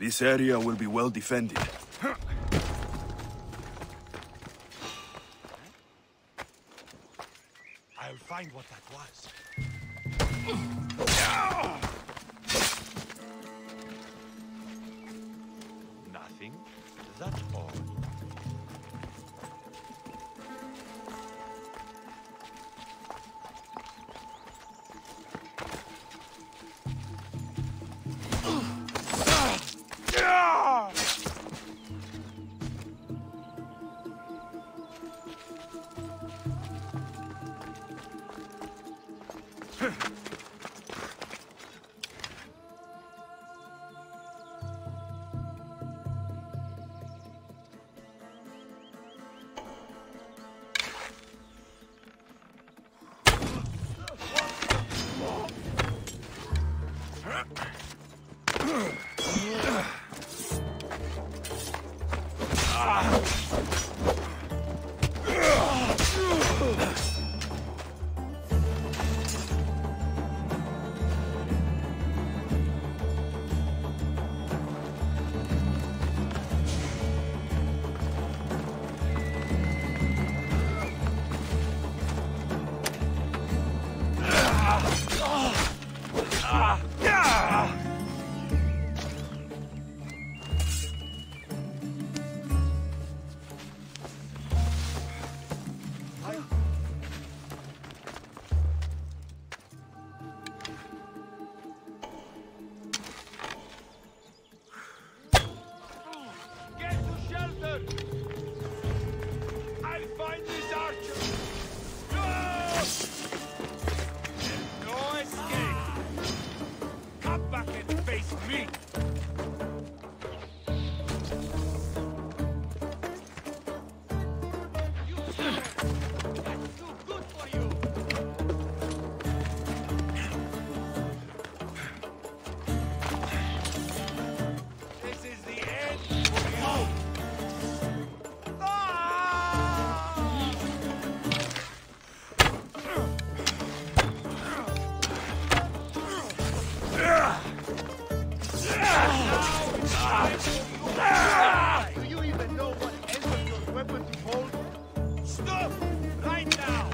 This area will be well defended. I'll find what that was. Nothing. That's all. Do you even know what ends of your weapons you hold? Stop! Right now!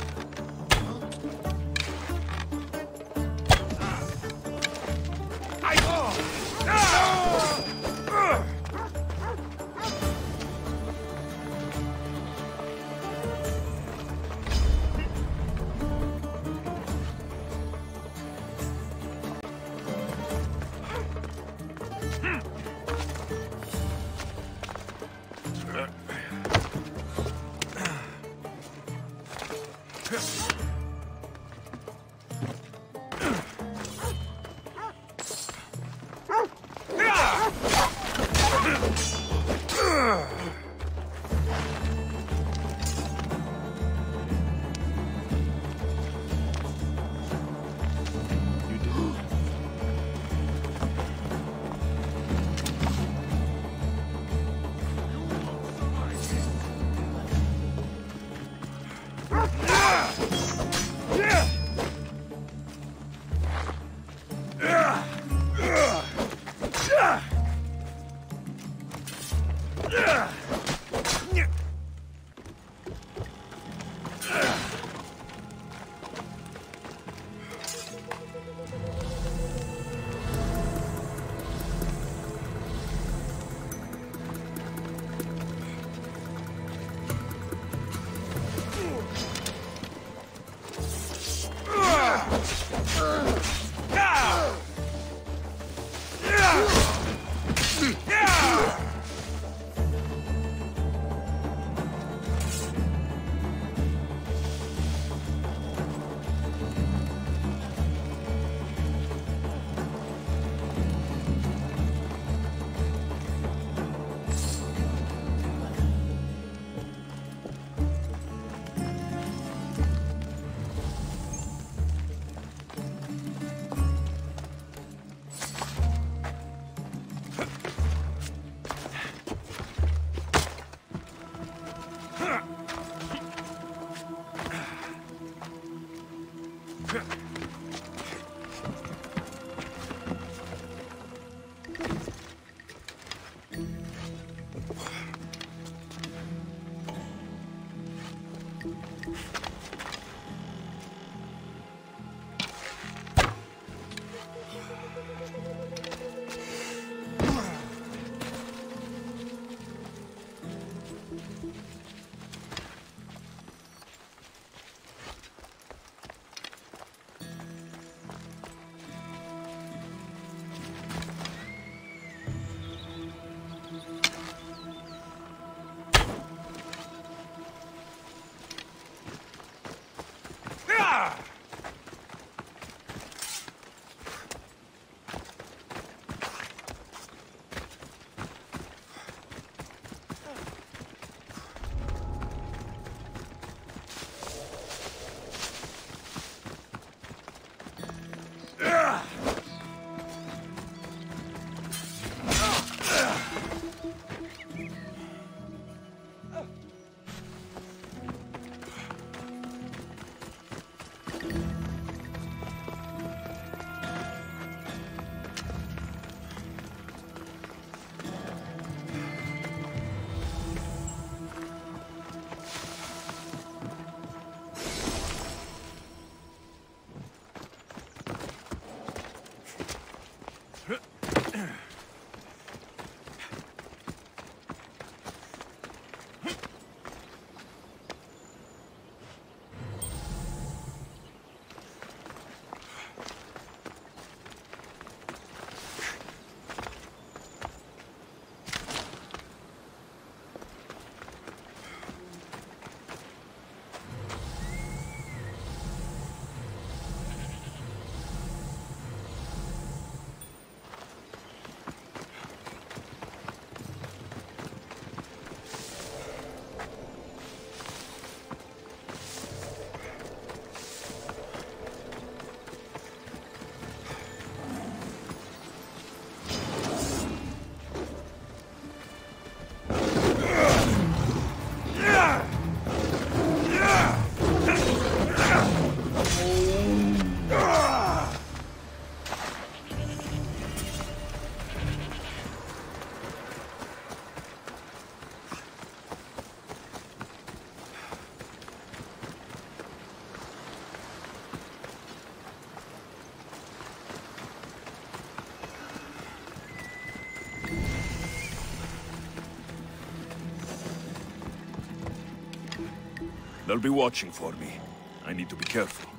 They'll be watching for me. I need to be careful.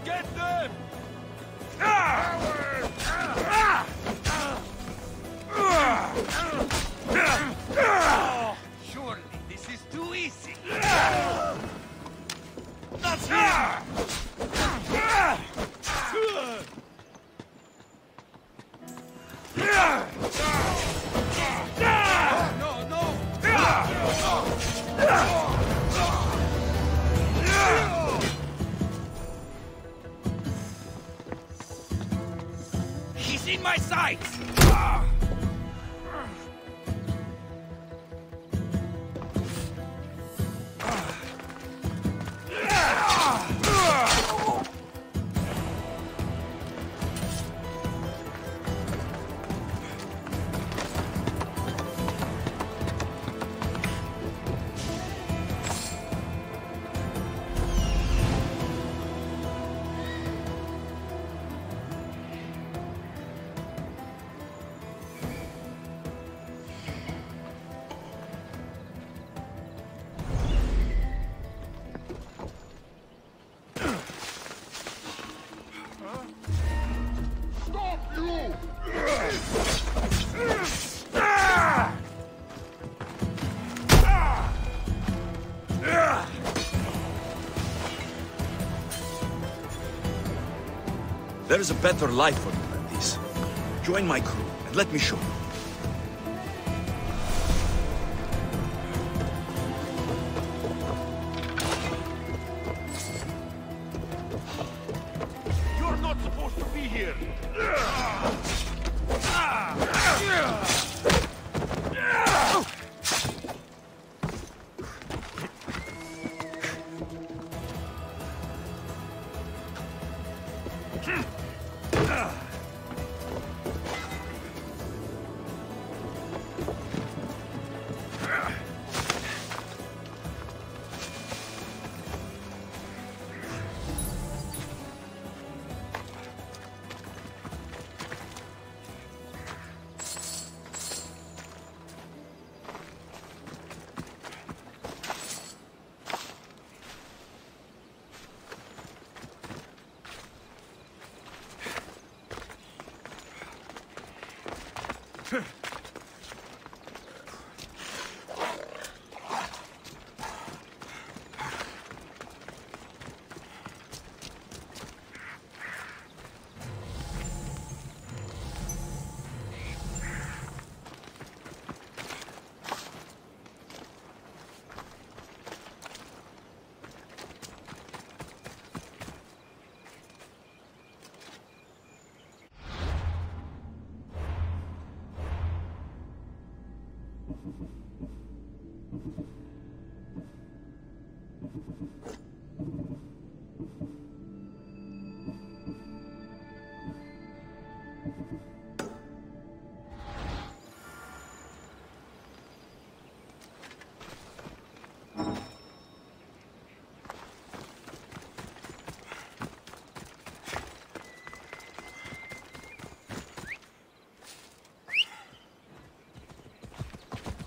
Get them! Surely this is too easy. That's no, no! He's in my sights! There is a better life for you than this. Join my crew, and let me show you. You're not supposed to be here!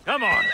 Come on!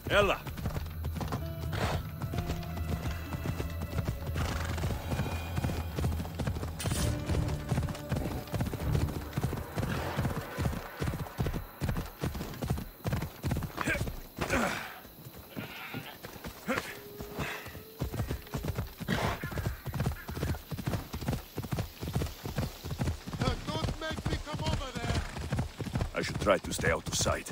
Ella! Don't make me come over there. I should try to stay out of sight.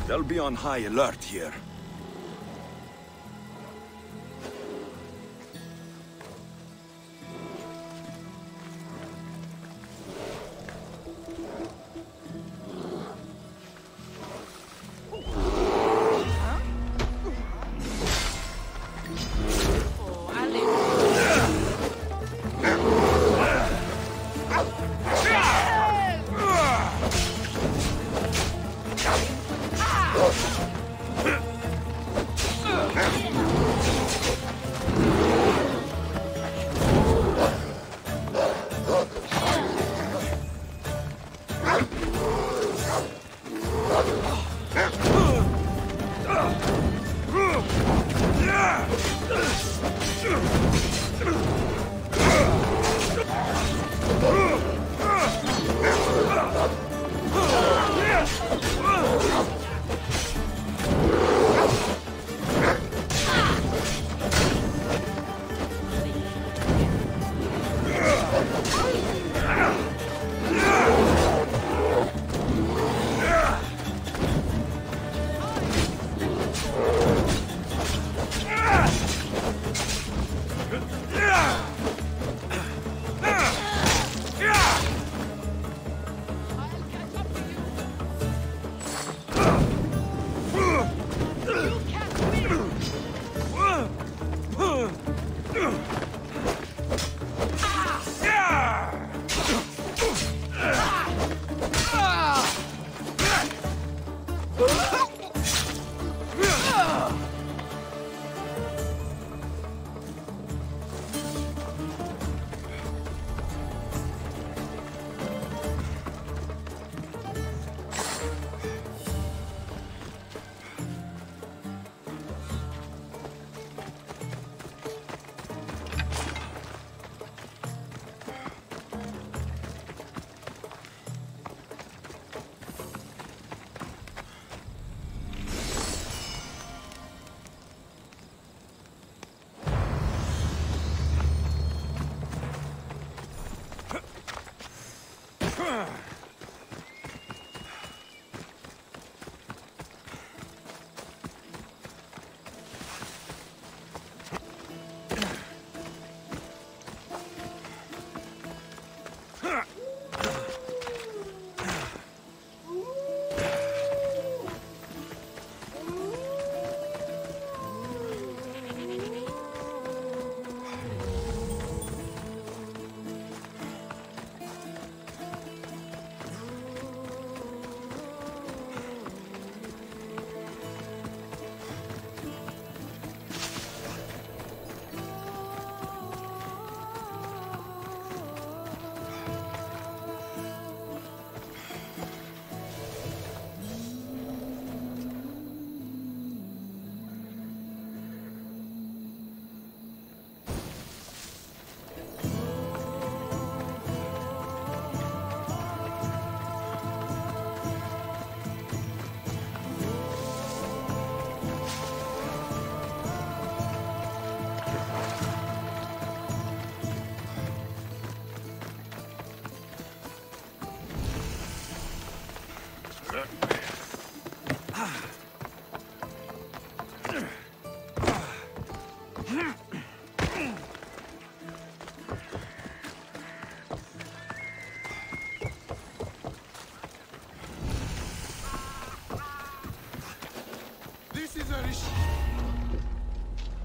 They'll be on high alert here.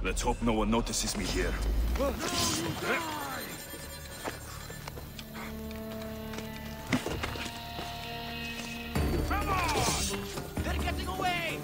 Let's hope no one notices me here. Come on! They're getting away!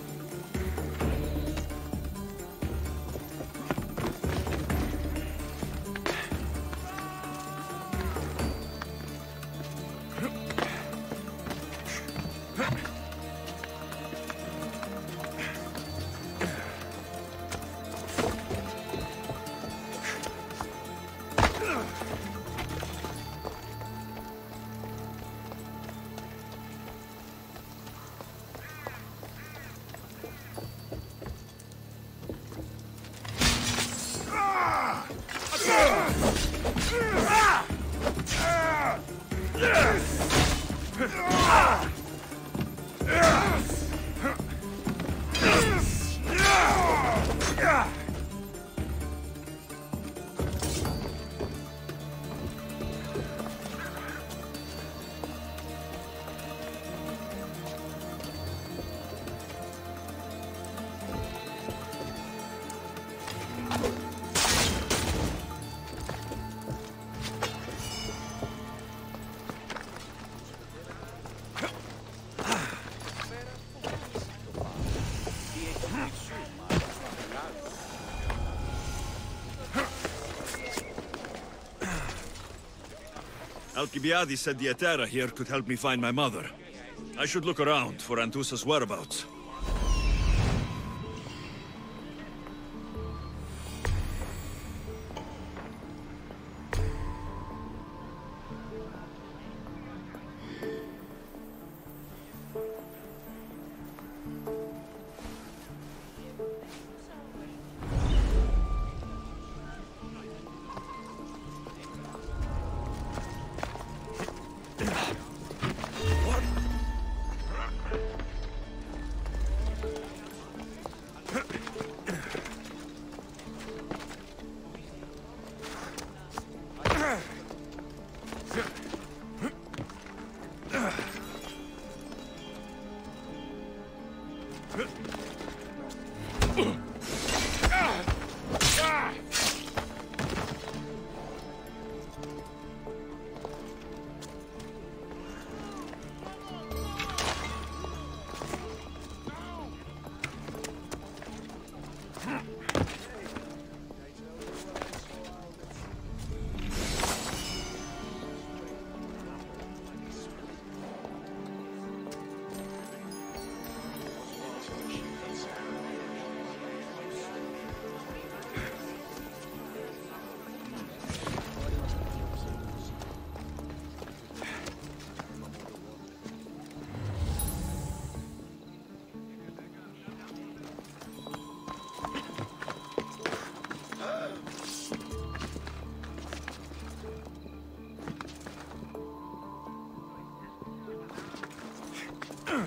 Alcibiades said the Etera here could help me find my mother. I should look around for Anthusa's whereabouts.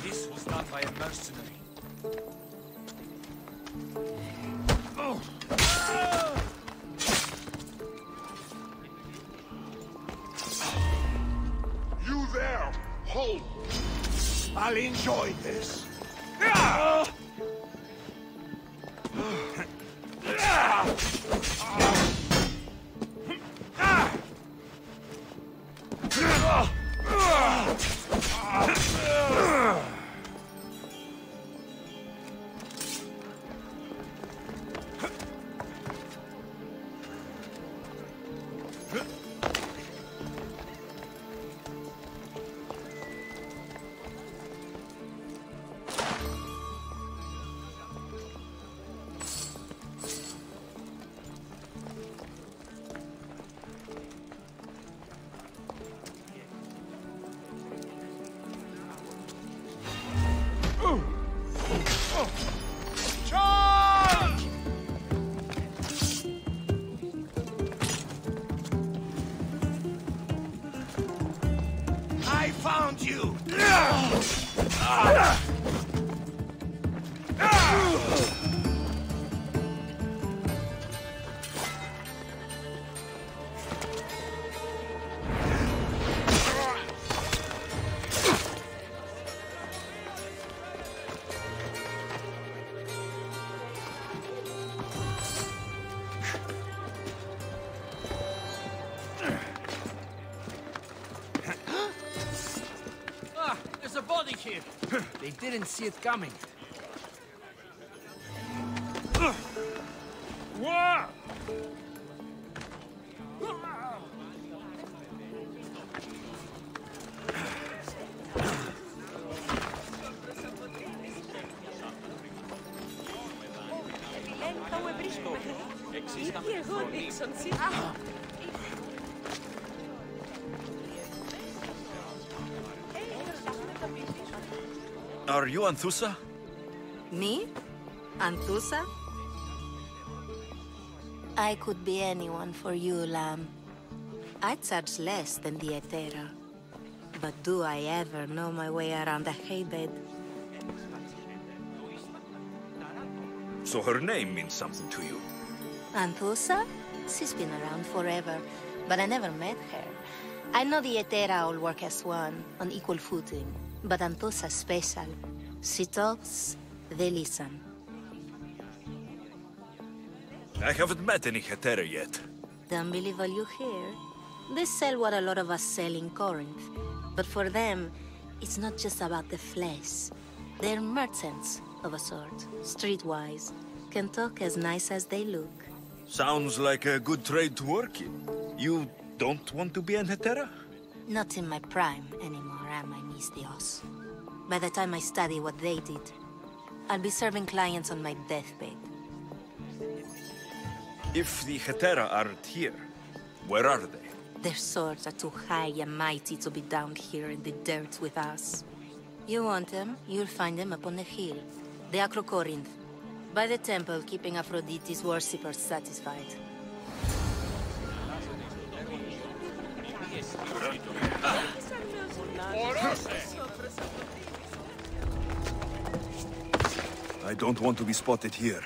This was done by a mercenary. You there! Hold! I'll enjoy this. I found you! There's a body here. They didn't see it coming. What? Are you Anthusa? Me? Anthusa? I could be anyone for you, Lamb. I charge less than the Etera. But do I ever know my way around a haybed? So her name means something to you. Anthusa? She's been around forever, but I never met her. I know the Etera all work as one, on equal footing. But Anthusa's special. She talks, they listen. I haven't met any Hetera yet. Don't believe all you hear. They sell what a lot of us sell in Corinth. But for them, it's not just about the flesh. They're merchants of a sort, streetwise. Can talk as nice as they look. Sounds like a good trade to work in. You don't want to be an Hetera? Not in my prime anymore, am I, Miss Dios? By the time I study what they did, I'll be serving clients on my deathbed. If the Hetera aren't here, where are they? Their swords are too high and mighty to be down here in the dirt with us. You want them, you'll find them up on the hill. The Acrocorinth. By the temple, keeping Aphrodite's worshippers satisfied. I don't want to be spotted here.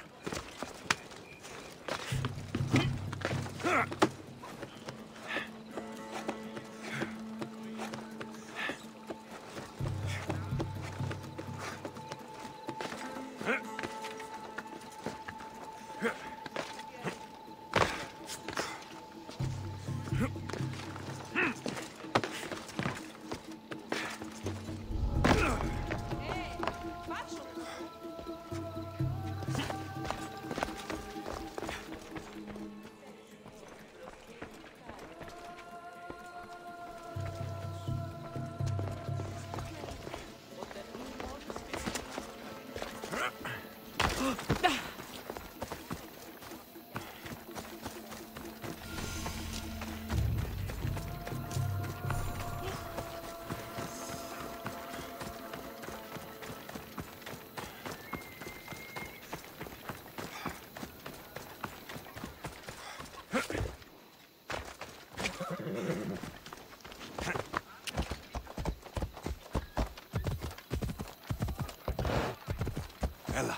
Ella.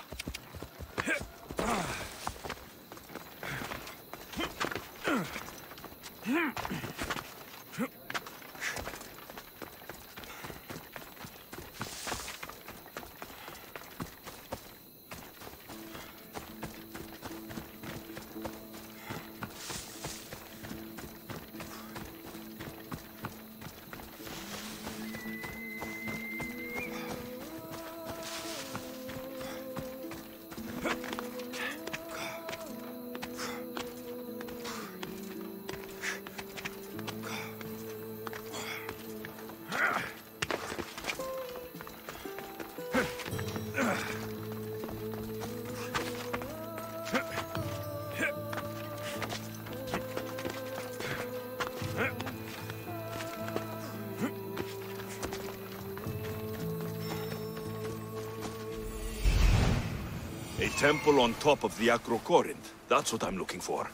A temple on top of the Acrocorinth. That's what I'm looking for.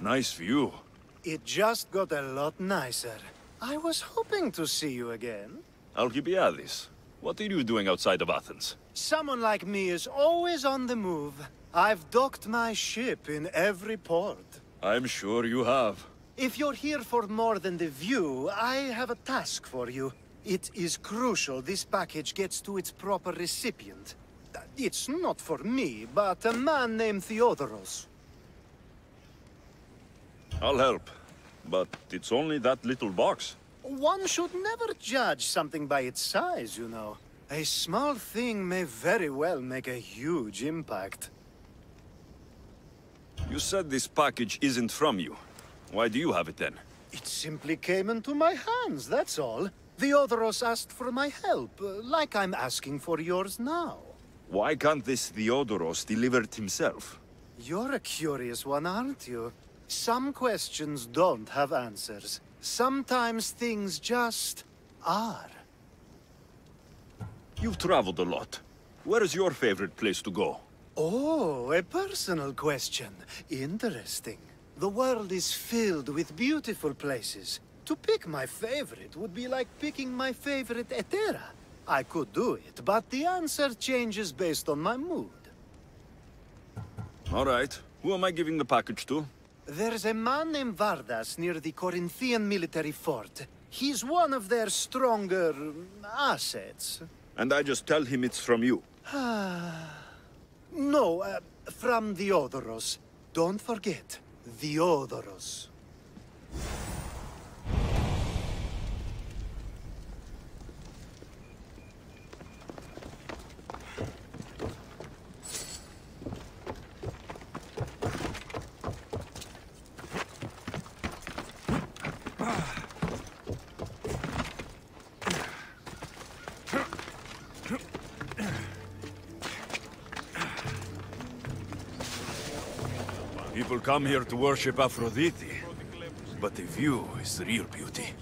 Nice view. It just got a lot nicer. I was hoping to see you again. Alcibiades, what are you doing outside of Athens? Someone like me is always on the move. I've docked my ship in every port. I'm sure you have. If you're here for more than the view, I have a task for you. It is crucial this package gets to its proper recipient. It's not for me, but a man named Theodoros. I'll help. But it's only that little box. One should never judge something by its size, you know. A small thing may very well make a huge impact. You said this package isn't from you. Why do you have it then? It simply came into my hands, that's all. The Odoros asked for my help, like I'm asking for yours now. Why can't this Theodoros deliver it himself? You're a curious one, aren't you? Some questions don't have answers. Sometimes things just are. You've traveled a lot. Where is your favorite place to go? Oh, a personal question. Interesting. The world is filled with beautiful places. To pick my favorite would be like picking my favorite Etera. I could do it, but the answer changes based on my mood. All right. Who am I giving the package to? There's a man named Vardas near the Corinthian military fort. He's one of their stronger assets. And I just tell him it's from you. No, from the Odoros. Don't forget, the Odoros. People come here to worship Aphrodite, but the view is the real beauty.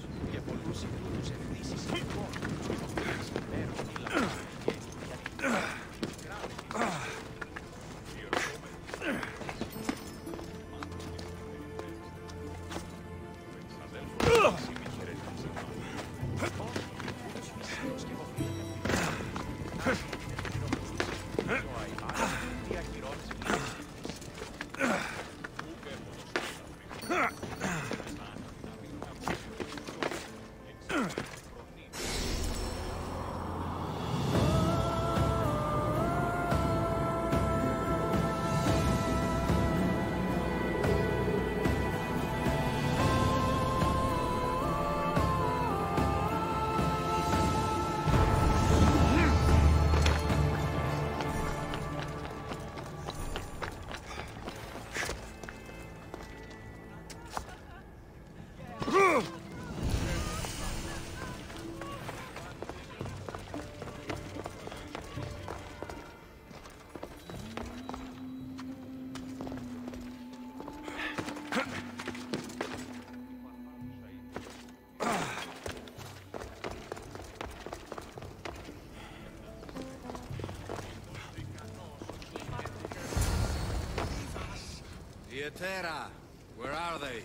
The Etera, where are they?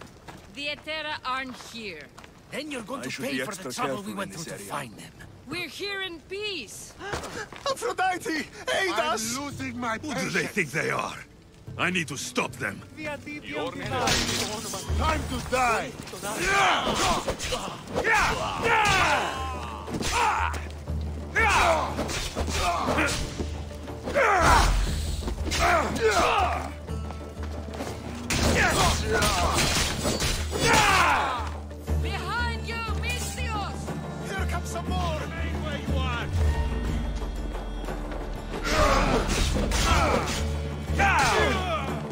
The Etera aren't here. Then you're going I to should pay be for the extra trouble careful we in went this through to area. find them. We're here in peace. Aphrodite, aid I'm us! losing my Who do patience. they think they are? I need to stop them. Time to die! Behind you, Mystios! Here comes some more! Remain where you are!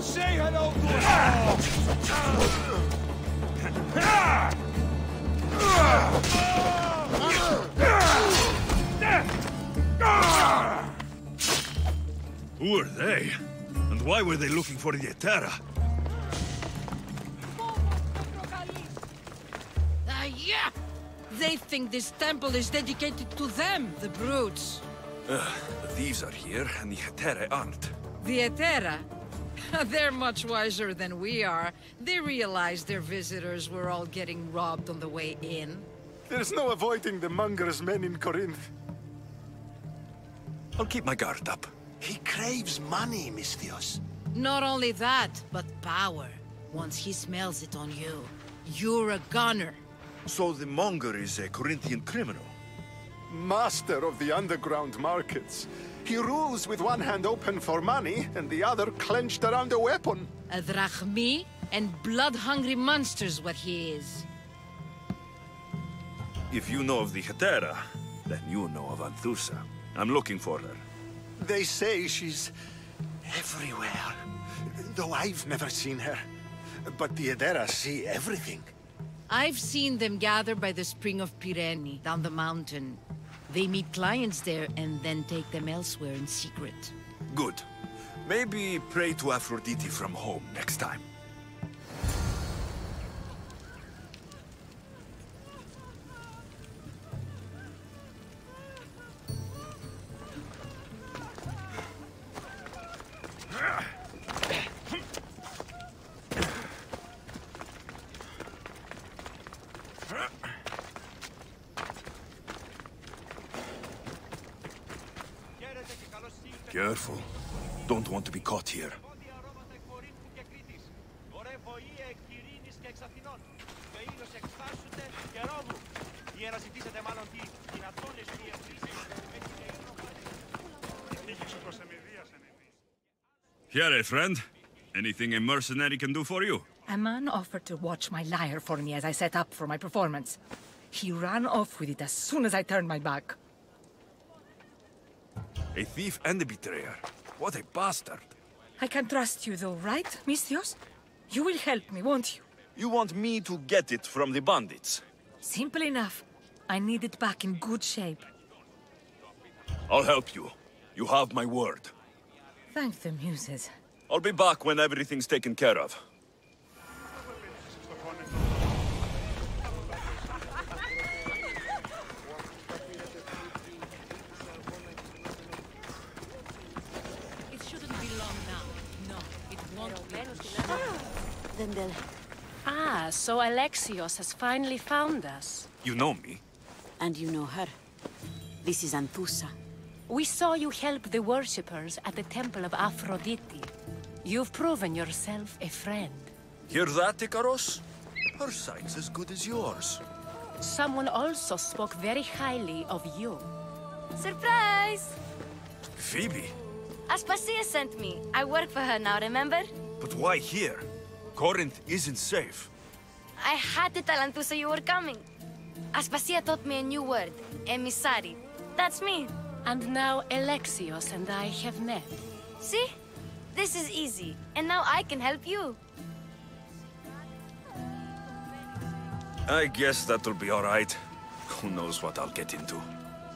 Say hello to Who are they? And why were they looking for the Etera? Yeah! They think this temple is dedicated to them, the brutes. The thieves are here, and the Etera aren't. The Etera? They're much wiser than we are. They realized their visitors were all getting robbed on the way in. There's no avoiding the monger's men in Corinth. I'll keep my guard up. He craves money, Misthios. Not only that, but power. Once he smells it on you, you're a gunner. So the monger is a Corinthian criminal? Master of the underground markets. He rules with one hand open for money and the other clenched around a weapon. A drachmi and blood-hungry monster's what he is. If you know of the Etera, then you know of Anthusa. I'm looking for her. They say she's Everywhere. Though I've never seen her. But the Edera see everything. I've seen them gather by the Spring of Pirene, down the mountain. They meet clients there and then take them elsewhere in secret. Good. Maybe pray to Aphrodite from home next time. Careful. Don't want to be caught here. Here, friend. Anything a mercenary can do for you? A man offered to watch my lyre for me as I set up for my performance. He ran off with it as soon as I turned my back. A thief and a betrayer. What a bastard. I can trust you though, right, Misthios? You will help me, won't you? You want me to get it from the bandits? Simple enough. I need it back in good shape. I'll help you. You have my word. Thank the muses. I'll be back when everything's taken care of. It shouldn't be long now. No, it won't be. Then they'll... Ah, so Alexios has finally found us. You know me. And you know her. This is Anthusa. We saw you help the worshippers at the Temple of Aphrodite. You've proven yourself a friend. Hear that, Ikaros? Her sight's as good as yours. Someone also spoke very highly of you. Surprise! Phoebe? Aspasia sent me. I work for her now, remember? But why here? Corinth isn't safe. I had to tell Anthusa you were coming. Aspasia taught me a new word, emissary. That's me. And now Alexios and I have met. See? This is easy. And now I can help you. I guess that'll be all right. Who knows what I'll get into.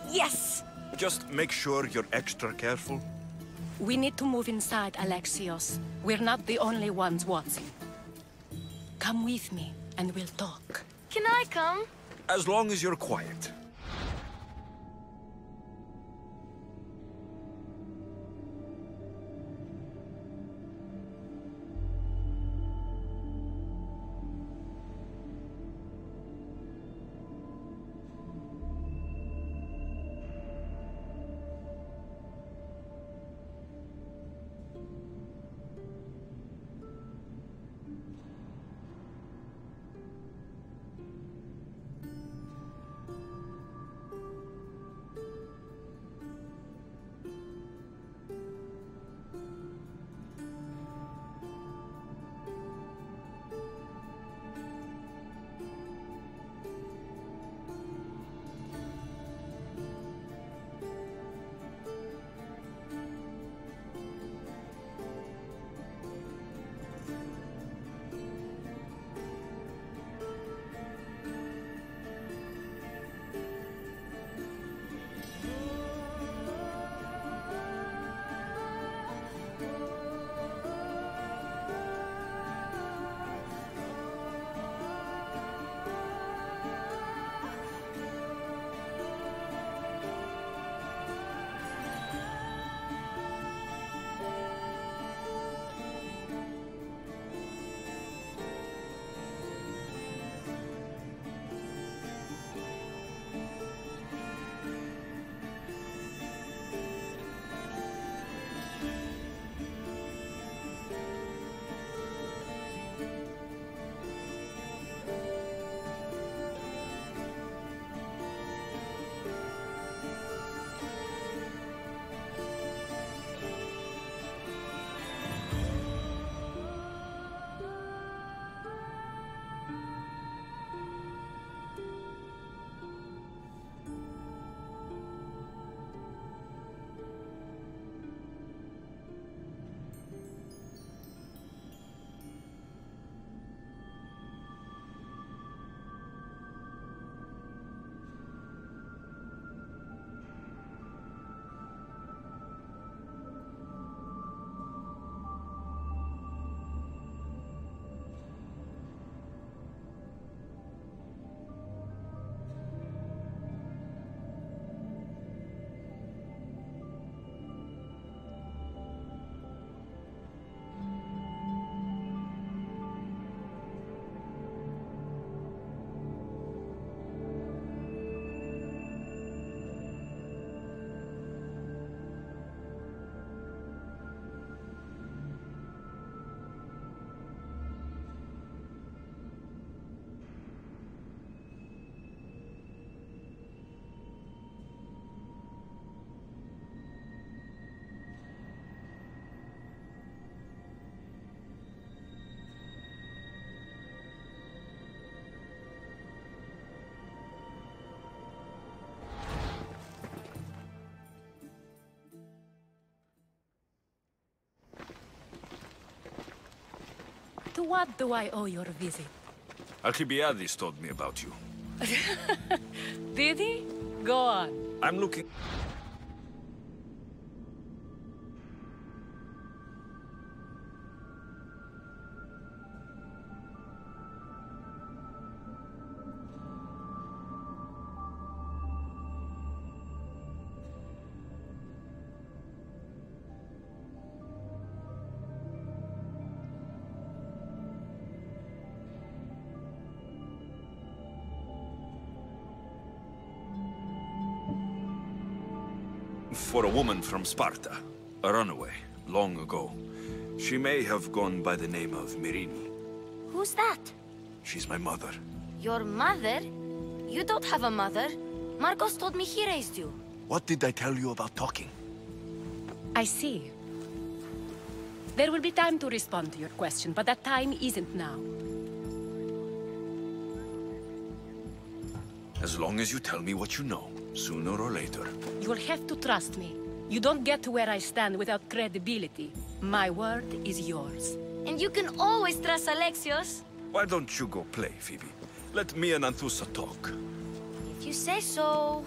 Yes! Just make sure you're extra careful. We need to move inside, Alexios. We're not the only ones watching. Come with me, and we'll talk. Can I come? As long as you're quiet. To what do I owe your visit? Alcibiades told me about you. Did he? Go on. I'm looking... For a woman from Sparta, a runaway, long ago. She may have gone by the name of Myrrine. Who's that? She's my mother. Your mother? You don't have a mother. Marcos told me he raised you. What did I tell you about talking? I see. There will be time to respond to your question, but that time isn't now. As long as you tell me what you know, sooner or later. You will have to trust me. You don't get to where I stand without credibility. My word is yours. And you can always trust Alexios. Why don't you go play, Phoebe? Let me and Anthusa talk. If you say so...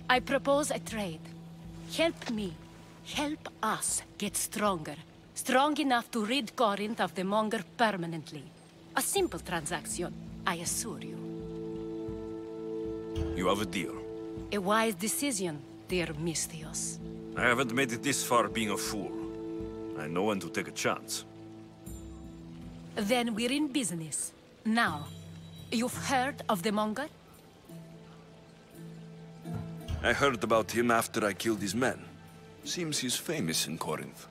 I propose a trade. Help me. Help us get stronger. Strong enough to rid Corinth of the Monger permanently. A simple transaction, I assure you. You have a deal. A wise decision, dear Misthios. I haven't made it this far being a fool. I know when to take a chance. Then we're in business. Now, you've heard of the Monger? I heard about him after I killed his men. Seems he's famous in Corinth.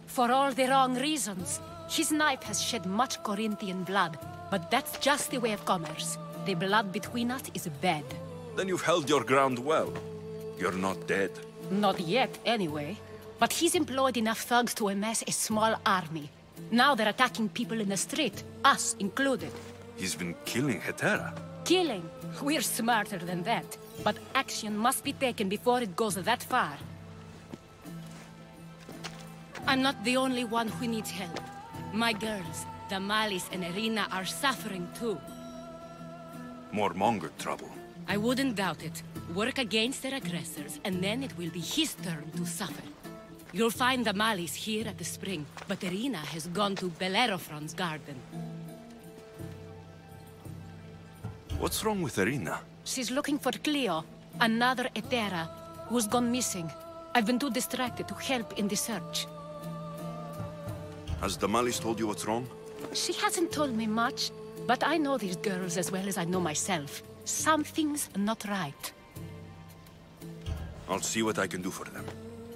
For all the wrong reasons. His knife has shed much Corinthian blood, but that's just the way of commerce. The blood between us is bad. Then you've held your ground well. You're not dead. Not yet, anyway. But he's employed enough thugs to amass a small army. Now they're attacking people in the street, us included. He's been killing Hetera. Killing? We're smarter than that. But action must be taken before it goes that far. I'm not the only one who needs help. My girls, Damalis and Irina, are suffering too. More Monger trouble. I wouldn't doubt it. Work against their aggressors, and then it will be his turn to suffer. You'll find Damalis here at the spring, but Irina has gone to Bellerophon's garden. What's wrong with Irina? She's looking for Cleo, another Hetera, who's gone missing. I've been too distracted to help in the search. Has Damalis told you what's wrong? She hasn't told me much, but I know these girls as well as I know myself. Something's not right. I'll see what I can do for them.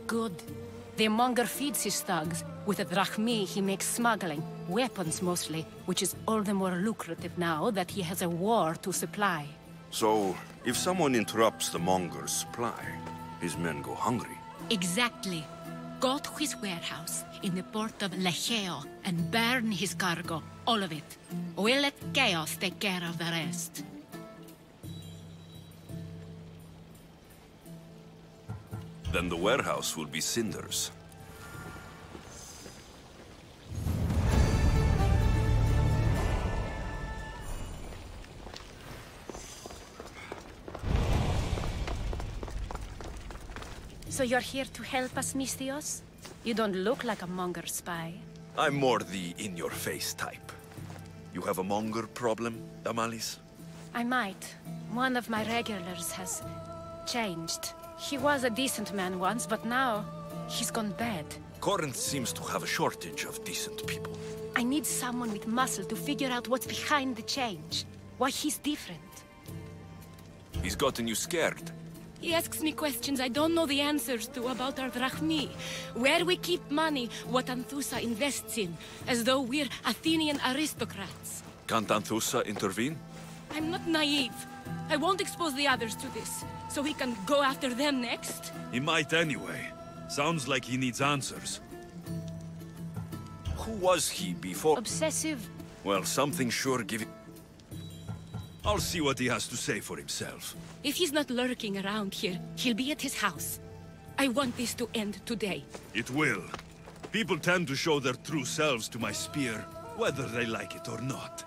Good. The Monger feeds his thugs. With the drachmi, he makes smuggling. Weapons, mostly, which is all the more lucrative now that he has a war to supply. So, if someone interrupts the Monger's supply, his men go hungry. Exactly. Go to his warehouse in the port of Lecheo and burn his cargo, all of it. We'll let chaos take care of the rest. Then the warehouse will be cinders. So you're here to help us, Misthios? You don't look like a Monger spy. I'm more the in-your-face type. You have a Monger problem, Damalis? I might. One of my regulars has changed. He was a decent man once, but now he's gone bad. Corinth seems to have a shortage of decent people. I need someone with muscle to figure out what's behind the change. Why he's different. He's gotten you scared. He asks me questions I don't know the answers to about our drachmi. Where we keep money, what Anthusa invests in. As though we're Athenian aristocrats. Can't Anthusa intervene? I'm not naive. I won't expose the others to this. So he can go after them next? He might anyway. Sounds like he needs answers. Who was he before? Obsessive. Well, something sure give it... I'll see what he has to say for himself. If he's not lurking around here, he'll be at his house. I want this to end today. It will. People tend to show their true selves to my spear, whether they like it or not.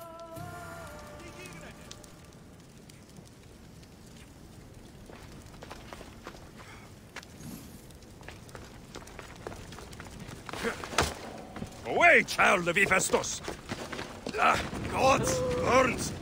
Away, child of Hephaestus! Ah, gods, burns!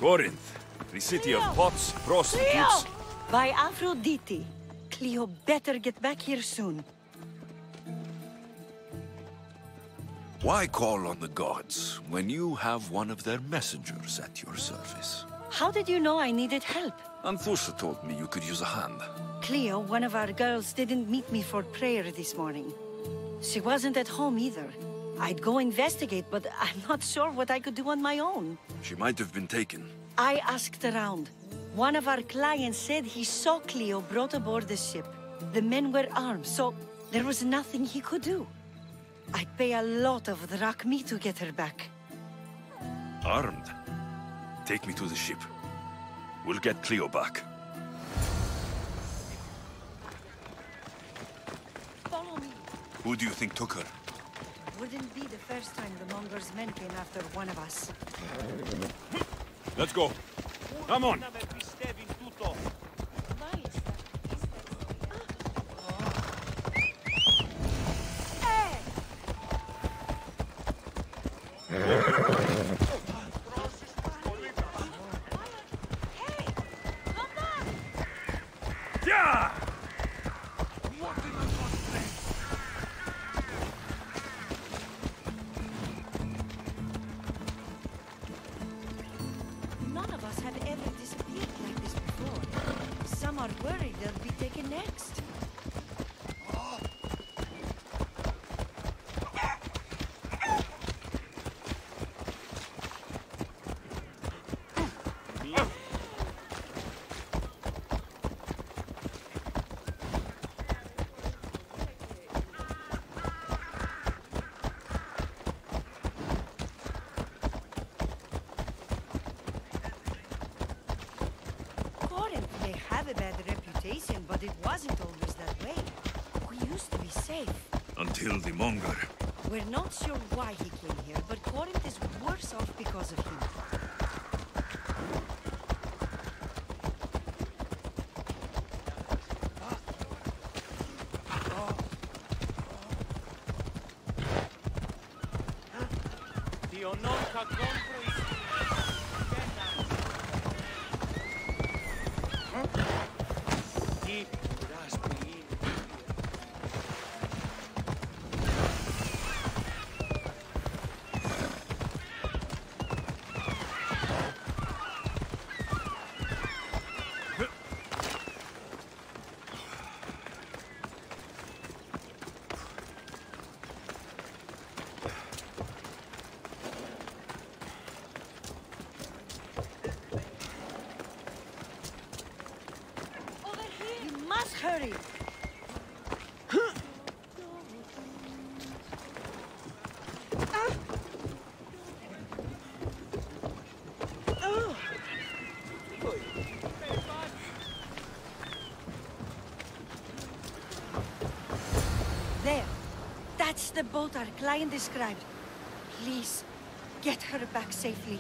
Corinth, the city of pots, prostitutes... Cleo! By Aphrodite. Cleo better get back here soon. Why call on the gods when you have one of their messengers at your service? How did you know I needed help? Anthusa told me you could use a hand. Cleo, one of our girls, didn't meet me for prayer this morning. She wasn't at home either. I'd go investigate, but I'm not sure what I could do on my own. She might have been taken. I asked around. One of our clients said he saw Cleo brought aboard the ship. The men were armed, so there was nothing he could do. I'd pay a lot of drachmi to get her back. Armed? Take me to the ship. We'll get Cleo back. Follow me. Who do you think took her? Wouldn't be the first time the Monger's men came after one of us. Let's go. Come on. None of us have ever disappeared like this before. Some are worried they'll be taken next. have a bad reputation, but it wasn't always that way. We used to be safe. Until the Monger. We're not sure why he came here, but Corinth is worse off because of him. Hurry! There. That's the boat our client described. Please, get her back safely.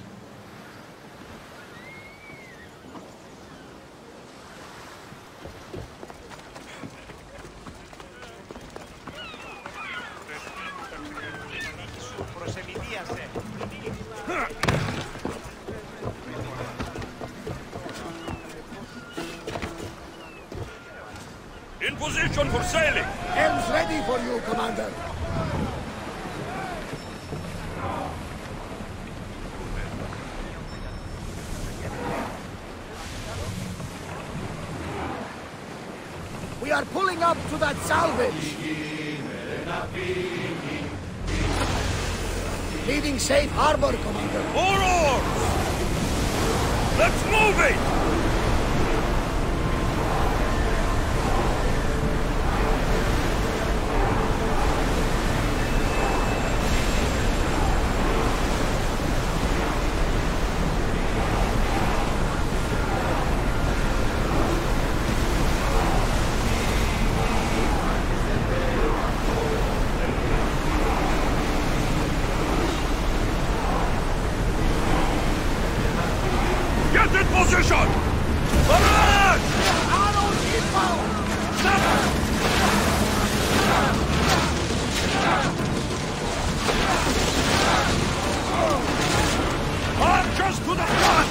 In position for sailing! Helm's ready for you, Commander. We are pulling up to that salvage. Leaving safe harbor, Commander. More oars! Let's move it! Position! Barrage! Arrows inbound! Archers to the front!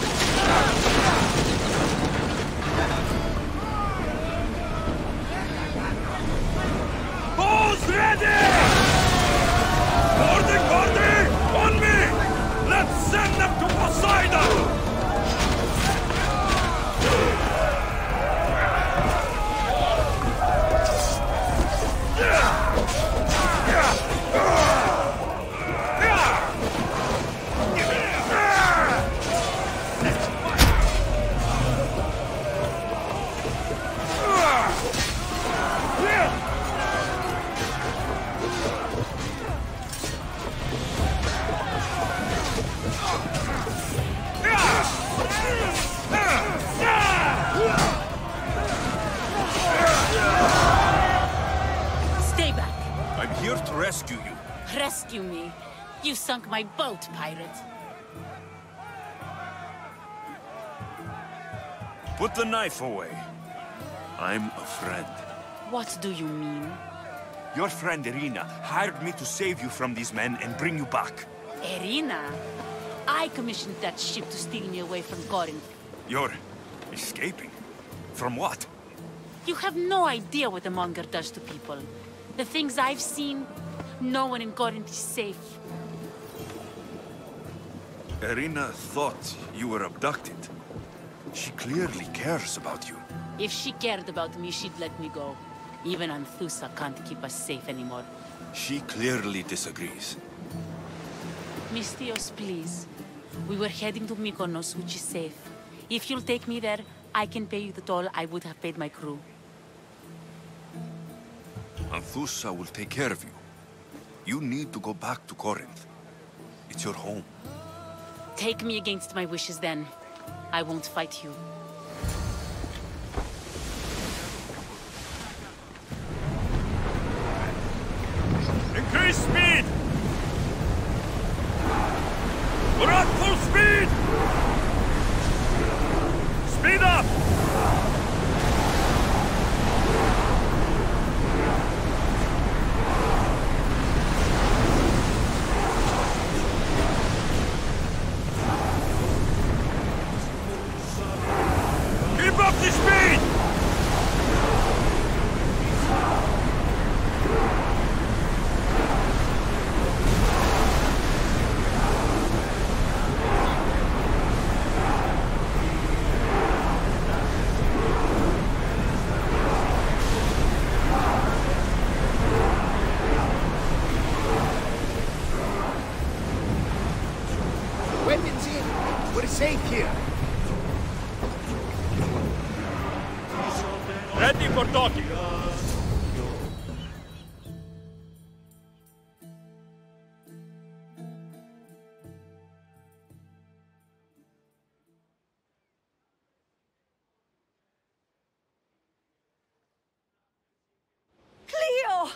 Bows ready! Boarding! On me! Let's send them to Poseidon! Here to rescue you. Rescue me? You sunk my boat, pirate. Put the knife away. I'm a friend. What do you mean? Your friend Irina hired me to save you from these men and bring you back. Irina? I commissioned that ship to steal me away from Corinth. You're escaping? From what? You have no idea what the Monger does to people. The things I've seen, no one in Corinth is safe. Irina thought you were abducted. She clearly cares about you. If she cared about me, she'd let me go. Even Anthusa can't keep us safe anymore. She clearly disagrees. Mystios, please. We were heading to Mykonos, which is safe. If you'll take me there, I can pay you the toll I would have paid my crew. Anthusa will take care of you. You need to go back to Corinth. It's your home. Take me against my wishes then. I won't fight you. We're at full speed! Speed up! Keep up the speed! Weapons in. We're safe here. Ready for docking. Cleo!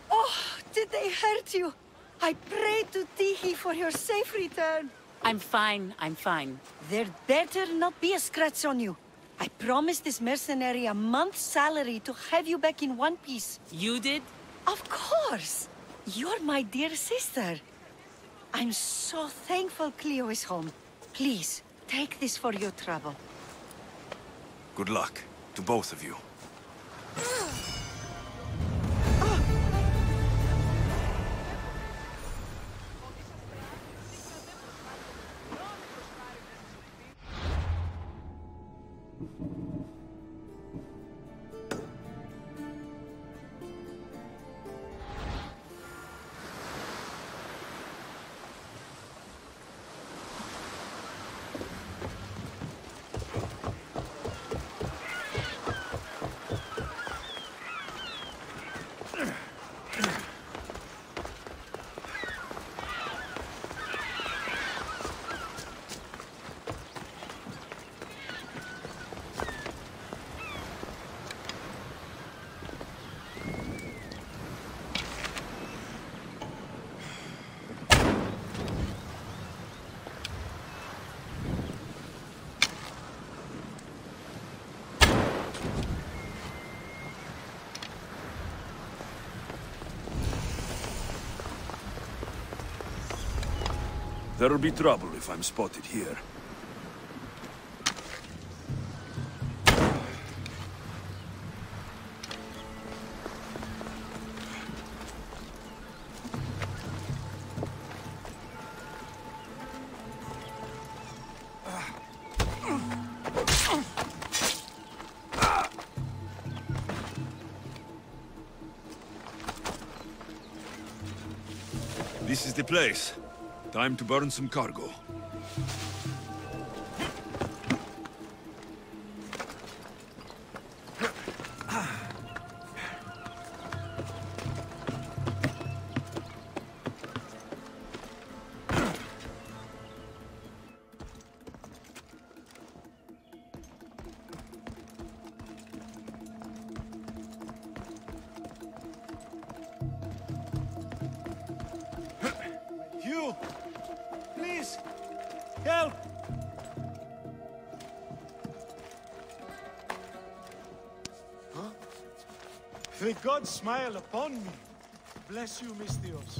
Oh, did they hurt you? I prayed to Tihi for your safe return. I'm fine, I'm fine. There better not be a scratch on you. I promised this mercenary a month's salary to have you back in one piece. You did? Of course! You're my dear sister. I'm so thankful Cleo is home. Please, take this for your trouble. Good luck to both of you. There'll be trouble if I'm spotted here. This is the place. Time to burn some cargo. You! Please! Help! Huh? May God smile upon me. Bless you, Miss Dios.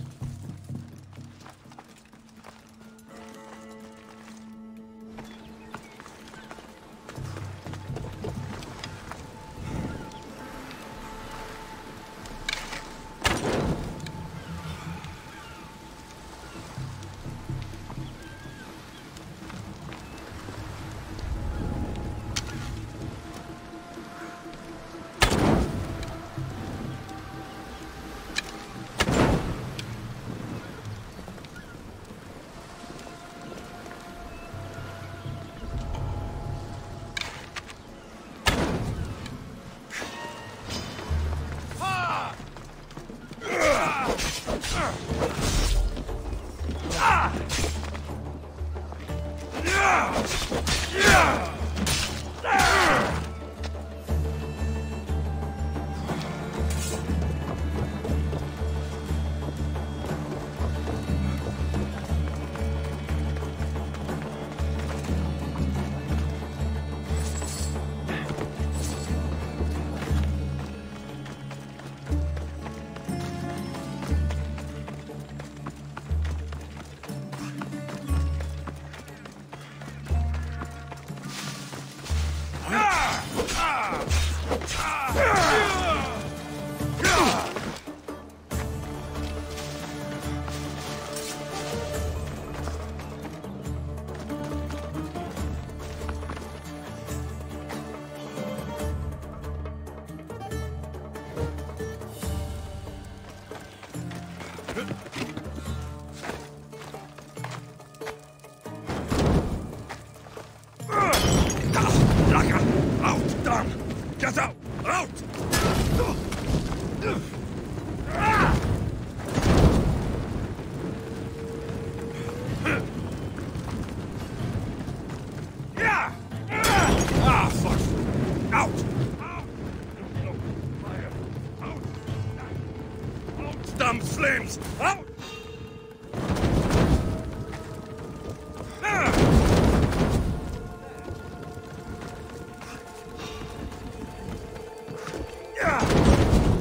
Get out! Out! Ah, fuck! Out! No, fire! Out! Out! Damn flames! Out!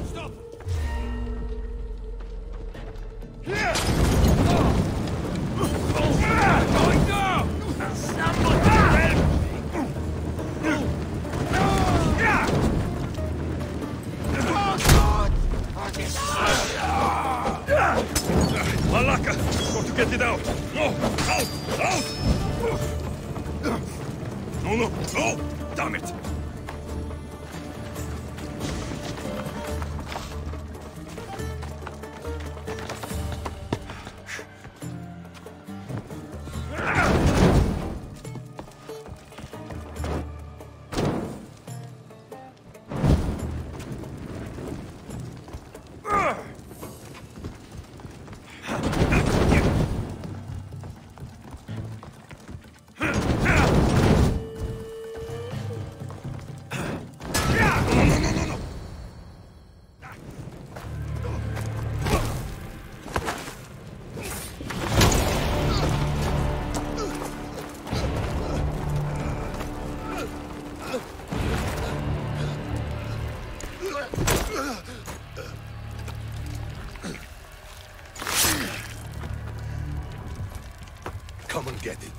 Stop! Going down! Somebody help me! Malaka! Got to get it out! No! Out! Out! No, no, no! Damn it! Come and get it.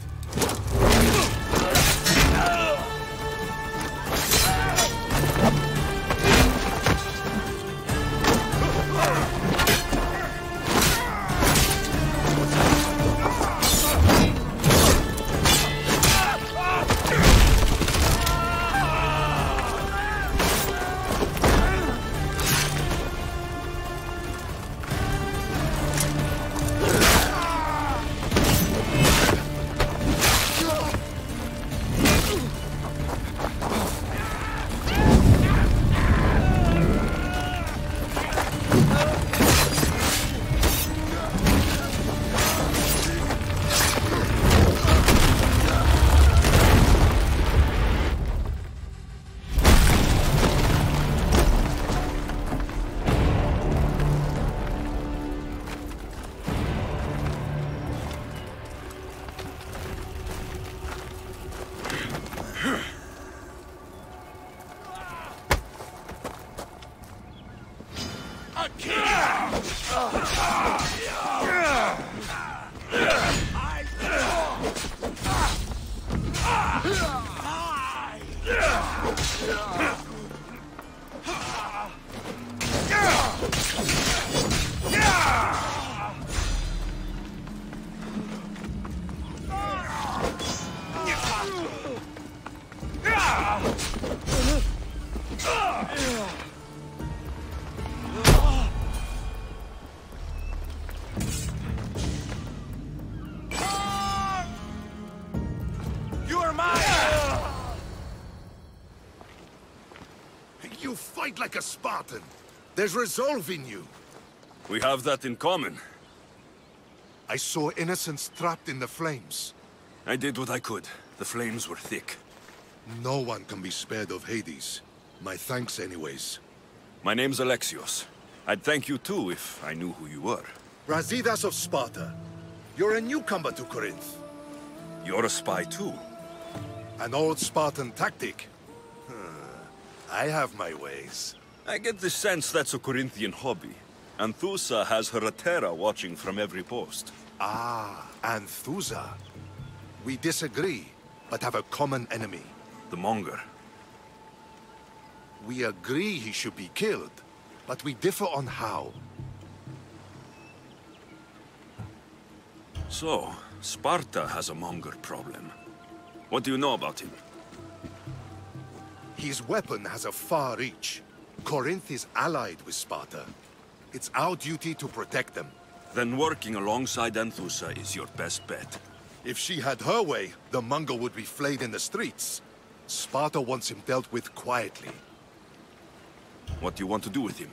You fight like a Spartan. There's resolve in you. We have that in common. I saw innocents trapped in the flames. I did what I could. The flames were thick. No one can be spared of Hades. My thanks anyways. My name's Alexios. I'd thank you too if I knew who you were. Brasidas of Sparta. You're a newcomer to Corinth. You're a spy too. An old Spartan tactic. I have my ways. I get the sense that's a Corinthian hobby. Anthusa has her Atera watching from every post. Ah, Anthusa. We disagree, but have a common enemy. The Monger. We agree he should be killed, but we differ on how. So, Sparta has a Monger problem. What do you know about him? His weapon has a far reach. Corinth is allied with Sparta. It's our duty to protect them. Then working alongside Anthusa is your best bet. If she had her way, the Monger would be flayed in the streets. Sparta wants him dealt with quietly. What do you want to do with him?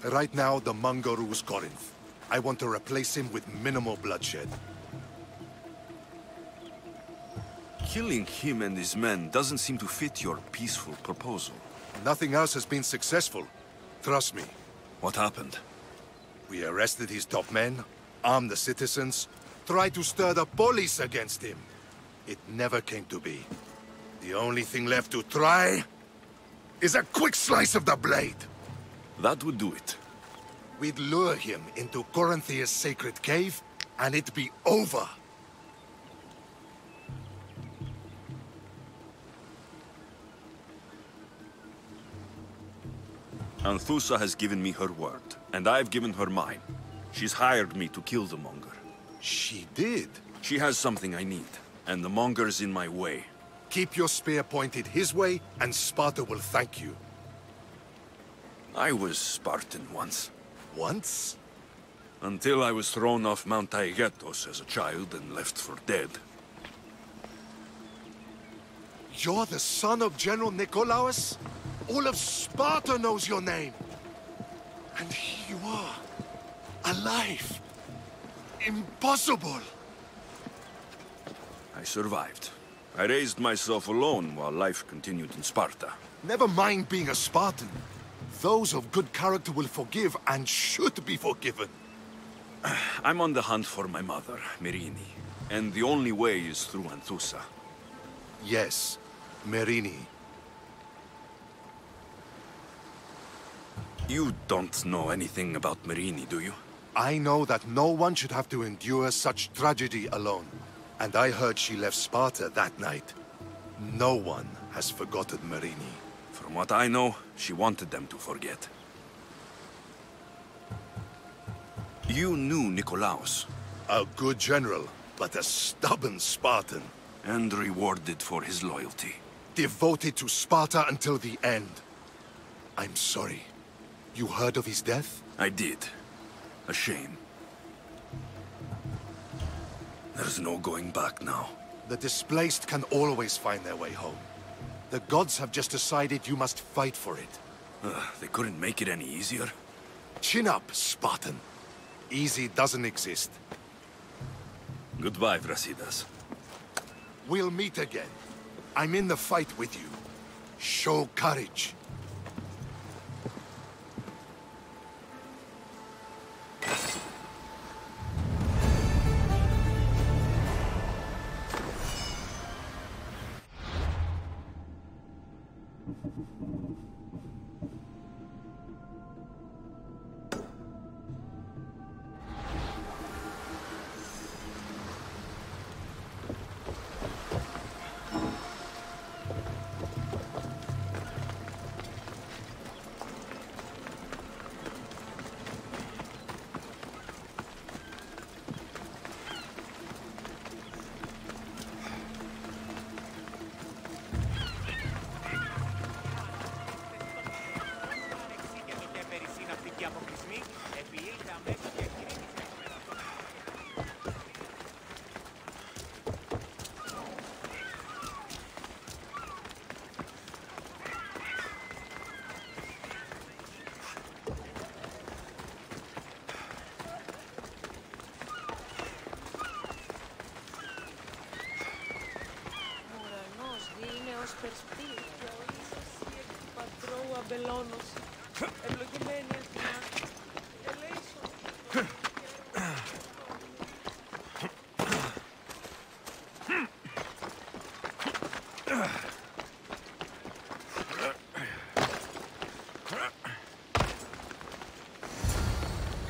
Right now, the Monger rules Corinth. I want to replace him with minimal bloodshed. Killing him and his men doesn't seem to fit your peaceful proposal. Nothing else has been successful. Trust me. What happened? We arrested his top men, armed the citizens, tried to stir the police against him. It never came to be. The only thing left to try is a quick slice of the blade. That would do it. We'd lure him into Corinthia's sacred cave, and it'd be over. Anthusa has given me her word, and I've given her mine. She's hired me to kill the Monger. She did? She has something I need, and the Monger's in my way. Keep your spear pointed his way, and Sparta will thank you. I was Spartan once. Once? Until I was thrown off Mount Taygetos as a child and left for dead. You're the son of General Nikolaos? All of Sparta knows your name. And here you are, alive. Impossible. I survived. I raised myself alone while life continued in Sparta. Never mind being a Spartan. Those of good character will forgive and should be forgiven. I'm on the hunt for my mother, Myrrine, and the only way is through Anthusa. Yes, Myrrine. You don't know anything about Myrrine, do you? I know that no one should have to endure such tragedy alone. And I heard she left Sparta that night. No one has forgotten Myrrine. From what I know, she wanted them to forget. You knew Nikolaos. A good general, but a stubborn Spartan. And rewarded for his loyalty. Devoted to Sparta until the end. I'm sorry. You heard of his death? I did. A shame. There's no going back now. The displaced can always find their way home. The gods have just decided you must fight for it. They couldn't make it any easier? Chin up, Spartan. Easy doesn't exist. Goodbye, Brasidas. We'll meet again. I'm in the fight with you. Show courage.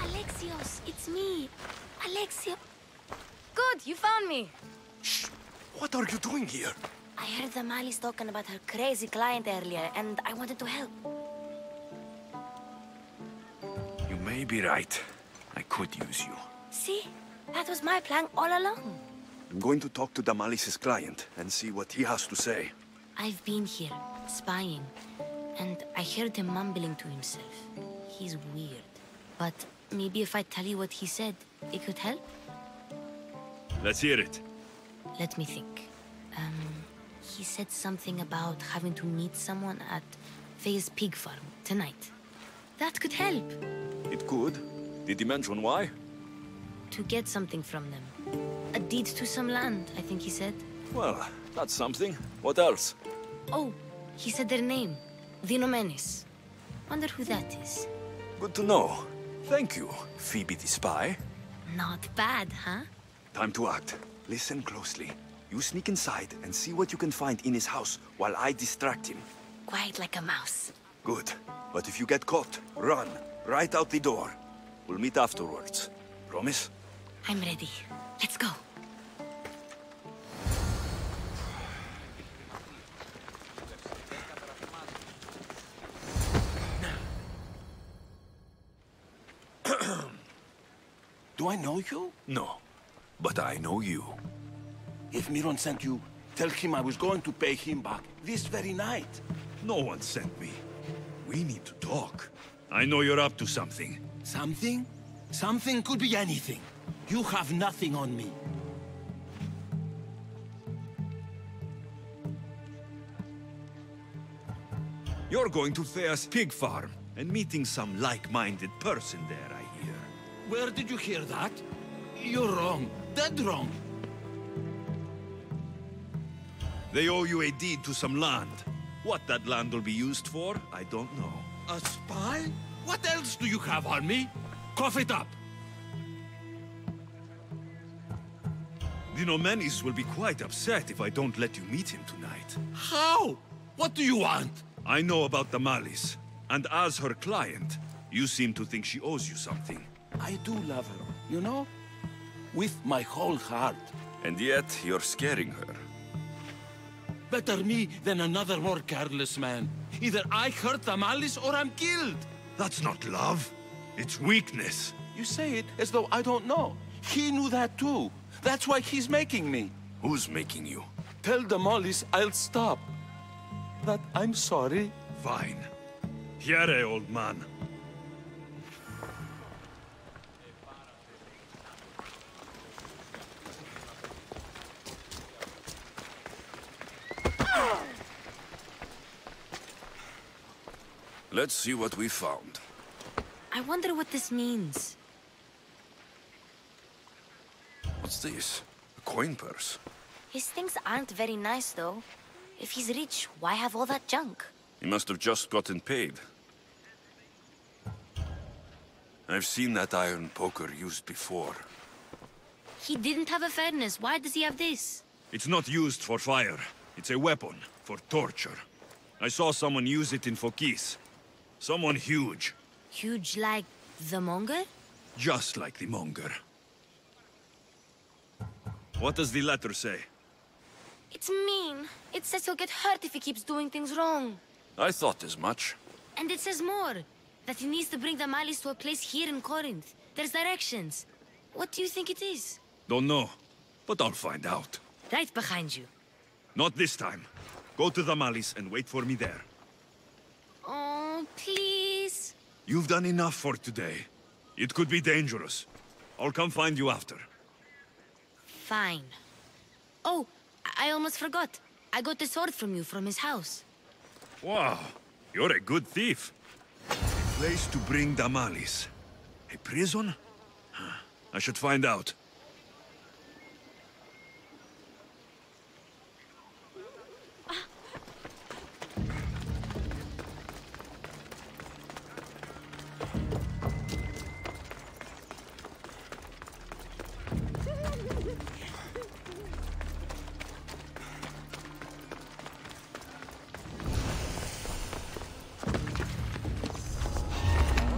Alexios, it's me. Alexio. Good, you found me. Shh! What are you doing here? I heard the Malis talking about her crazy client earlier, and I wanted to help. You may be right. I could use you. See? That was my plan all along. I'm going to talk to Damalis's client and see what he has to say. I've been here, spying, and I heard him mumbling to himself. He's weird. But maybe if I tell you what he said, it could help? Let's hear it. Let me think. He said something about having to meet someone at Faye's pig farm, tonight. That could help. It could. Did he mention why? To get something from them. A deed to some land, I think he said. Well, that's something. What else? Oh, he said their name. Vinomenes. Wonder who that is. Good to know. Thank you, Phoebe the spy. Not bad, huh? Time to act. Listen closely. You sneak inside and see what you can find in his house while I distract him. Quiet like a mouse. Good. But if you get caught, run. Right out the door. We'll meet afterwards. Promise? I'm ready. Let's go. Do I know you? No. But I know you. If Miron sent you, tell him I was going to pay him back this very night. No one sent me. We need to talk. I know you're up to something. Something? Something could be anything. You have nothing on me. You're going to Thea's pig farm and meeting some like-minded person there, I hear. Where did you hear that? You're wrong. Dead wrong. They owe you a deed to some land. What that land will be used for, I don't know. A spy? What else do you have on me? Cough it up. Vinomenes will be quite upset if I don't let you meet him tonight. How? What do you want? I know about the Malis, and as her client, you seem to think she owes you something. I do love her, you know? With my whole heart. And yet, you're scaring her. Better me than another more careless man. Either I hurt the Malis or I'm killed. That's not love. It's weakness. You say it as though I don't know. He knew that too. That's why he's making me. Who's making you? Tell the Mollies I'll stop. That I'm sorry. Fine. Here, old man. Let's see what we found. I wonder what this means. What's this? A coin purse? His things aren't very nice, though. If he's rich, why have all that junk? He must have just gotten paid. I've seen that iron poker used before. He didn't have a furnace. Why does he have this? It's not used for fire. It's a weapon for torture. I saw someone use it in Fokis. Someone huge. Huge like the Monger? Just like the Monger. What does the letter say? It's mean. It says he'll get hurt if he keeps doing things wrong. I thought as much. And it says more. That he needs to bring the Malis to a place here in Corinth. There's directions. What do you think it is? Don't know, but I'll find out. Right behind you. Not this time. Go to the Malis and wait for me there. Oh, please. You've done enough for today. It could be dangerous. I'll come find you after. Fine. Oh, I almost forgot. I got the sword from you from his house. Wow, you're a good thief. A place to bring the Malis. A prison? I should find out.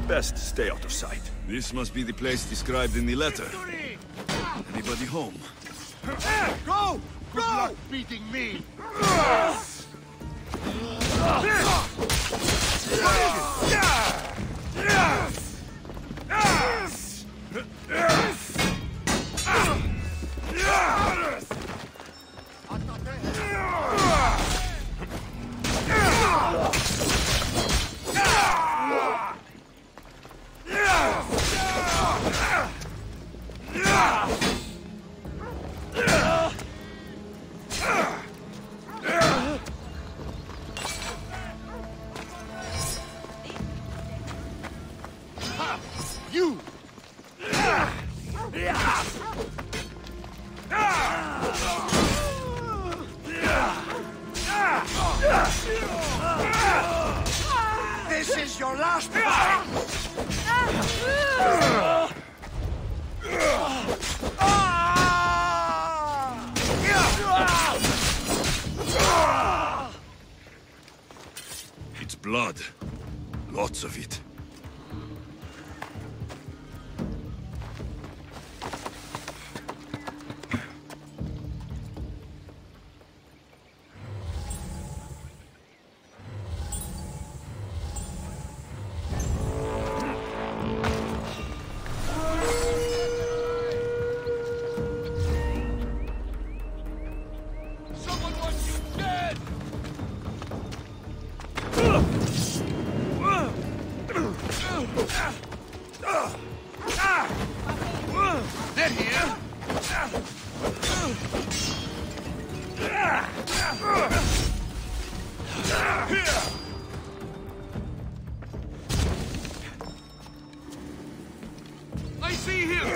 Best stay out of sight. This must be the place described in the letter. Anybody home? Go! Good luck beating me! This is your last fight! It's blood. Lots of it. They're here! I see him!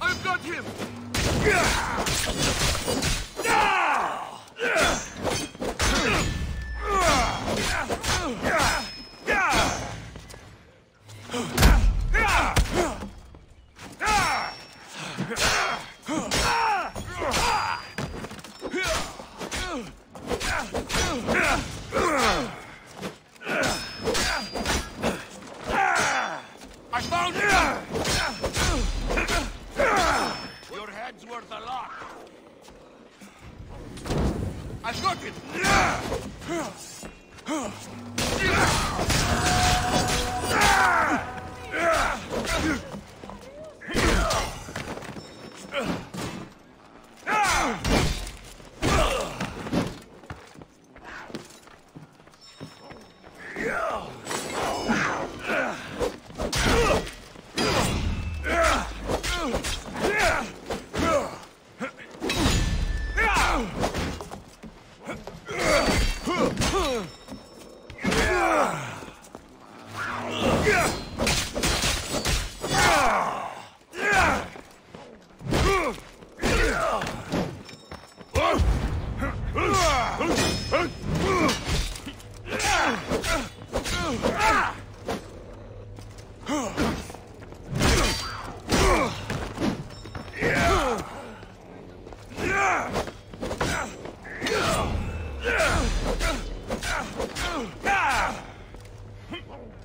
I've got him! I found him! Your head's worth a lot. I've got him!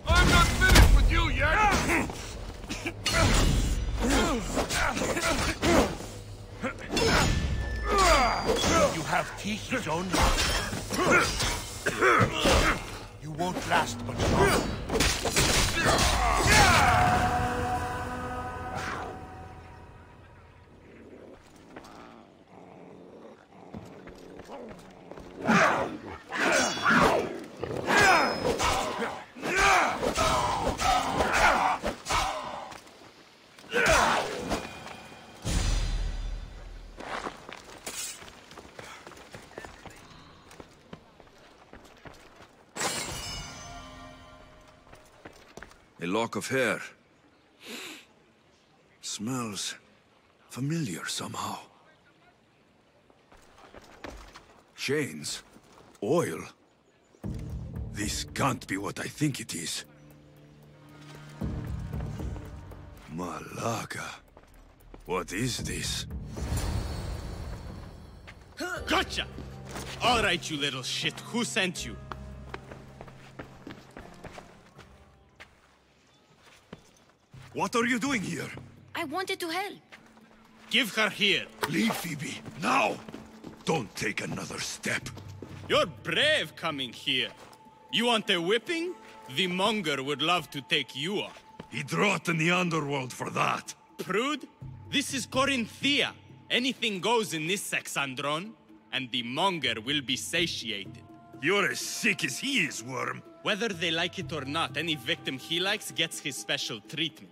I'm not finished with you yet! You have teeth, his own. You won't last much longer. A lock of hair. Smells familiar somehow. Chains. Oil. This can't be what I think it is. Malaga. What is this? Gotcha! All right, you little shit. Who sent you? What are you doing here? I wanted to help. Give her here. Leave, Phoebe. Now! Don't take another step. You're brave coming here. You want a whipping? The monger would love to take you on. He'd rot in the underworld for that. Prude, this is Corinthia. Anything goes in this Sexandron, and the monger will be satiated. You're as sick as he is, Worm. Whether they like it or not, any victim he likes gets his special treatment.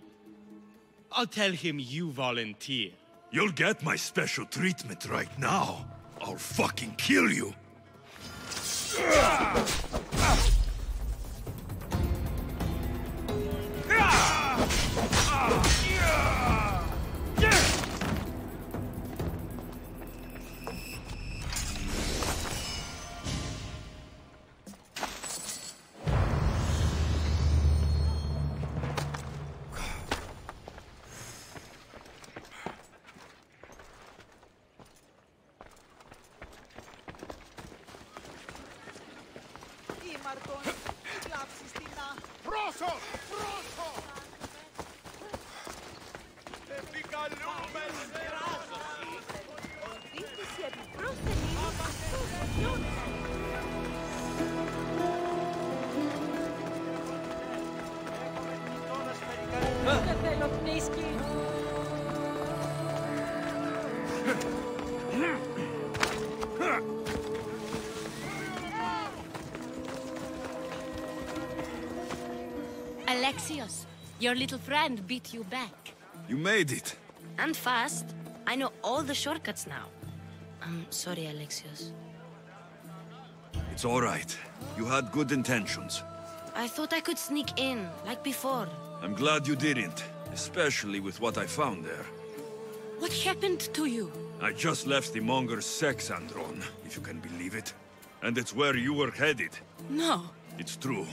I'll tell him you volunteer. You'll get my special treatment right now. I'll fucking kill you. Πρόσω! Πρόσω! Alexios, your little friend beat you back. You made it. And fast. I know all the shortcuts now. I'm sorry, Alexios. It's all right. You had good intentions. I thought I could sneak in, like before. I'm glad you didn't, especially with what I found there. What happened to you? I just left the Monger's sex andron, if you can believe it. And it's where you were headed. No. It's true.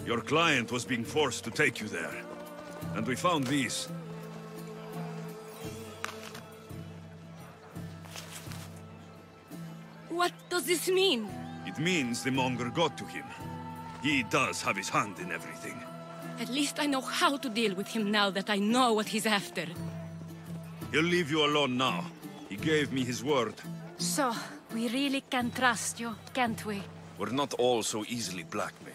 Your client was being forced to take you there. And we found these. What does this mean? It means the Monger got to him. He does have his hand in everything. At least I know how to deal with him now that I know what he's after. He'll leave you alone now. He gave me his word. So, we really can trust you, can't we? We're not all so easily blackmailed.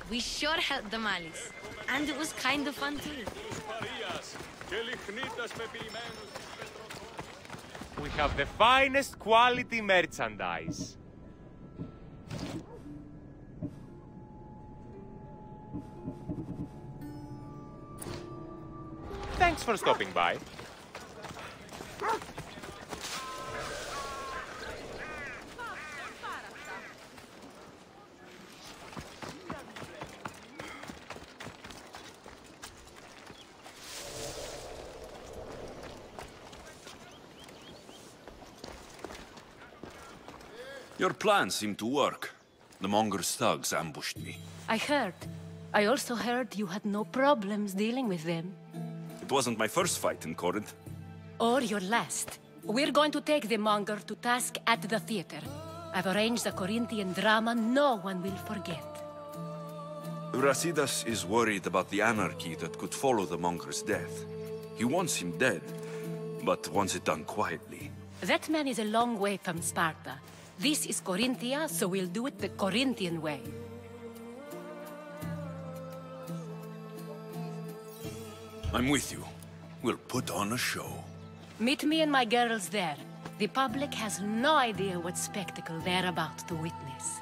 We sure helped the Malis. And it was kind of fun too. We have the finest quality merchandise. Thanks for stopping by. Your plan seemed to work. The Monger's thugs ambushed me. I heard. I also heard you had no problems dealing with them. It wasn't my first fight in Corinth. Or your last. We're going to take the monger to task at the theater. I've arranged a Corinthian drama no one will forget. Brasidas is worried about the anarchy that could follow the Monger's death. He wants him dead, but wants it done quietly. That man is a long way from Sparta. This is Corinthia, so we'll do it the Corinthian way. I'm with you. We'll put on a show. Meet me and my girls there. The public has no idea what spectacle they're about to witness.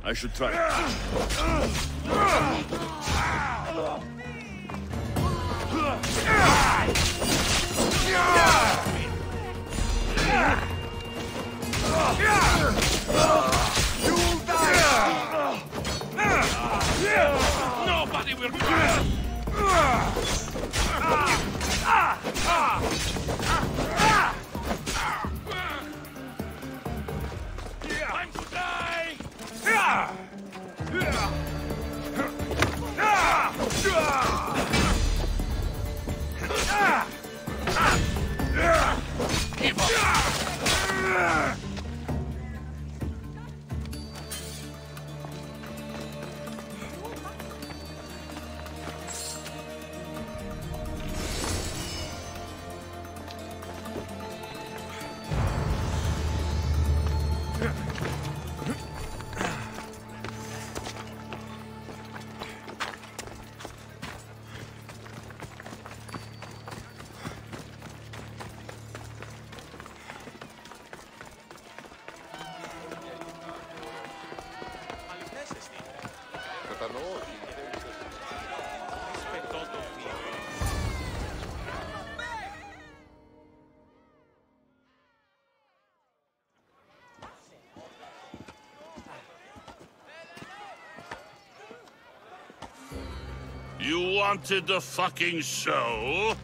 I should try. Nobody will Time to die! Give up! You wanted the fucking show?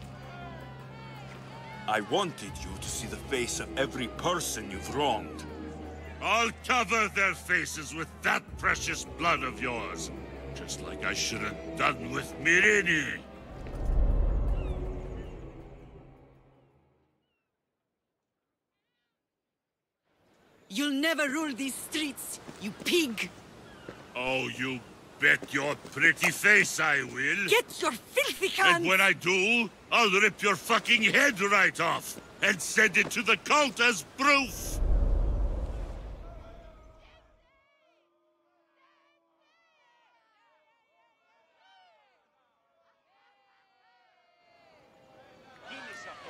I wanted you to see the face of every person you've wronged. I'll cover their faces with that precious blood of yours. Just like I should have done with Myrini. You'll never rule these streets, you pig! Oh, you bet your pretty face I will. Get your filthy hands! And when I do, I'll rip your fucking head right off and send it to the cult as proof.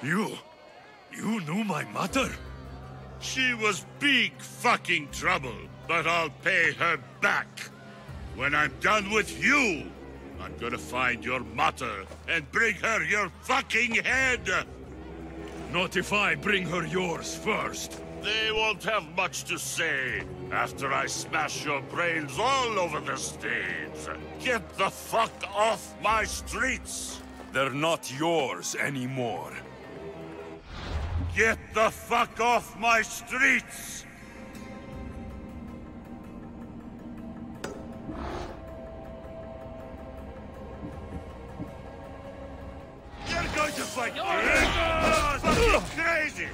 You knew my mother? She was big fucking trouble, but I'll pay her back. When I'm done with you, I'm gonna find your mother and bring her your fucking head! Not if I bring her yours first. They won't have much to say after I smash your brains all over the stage. Get the fuck off my streets! They're not yours anymore. Get the fuck off my streets! You're going to fight me? Oh, fucking crazy!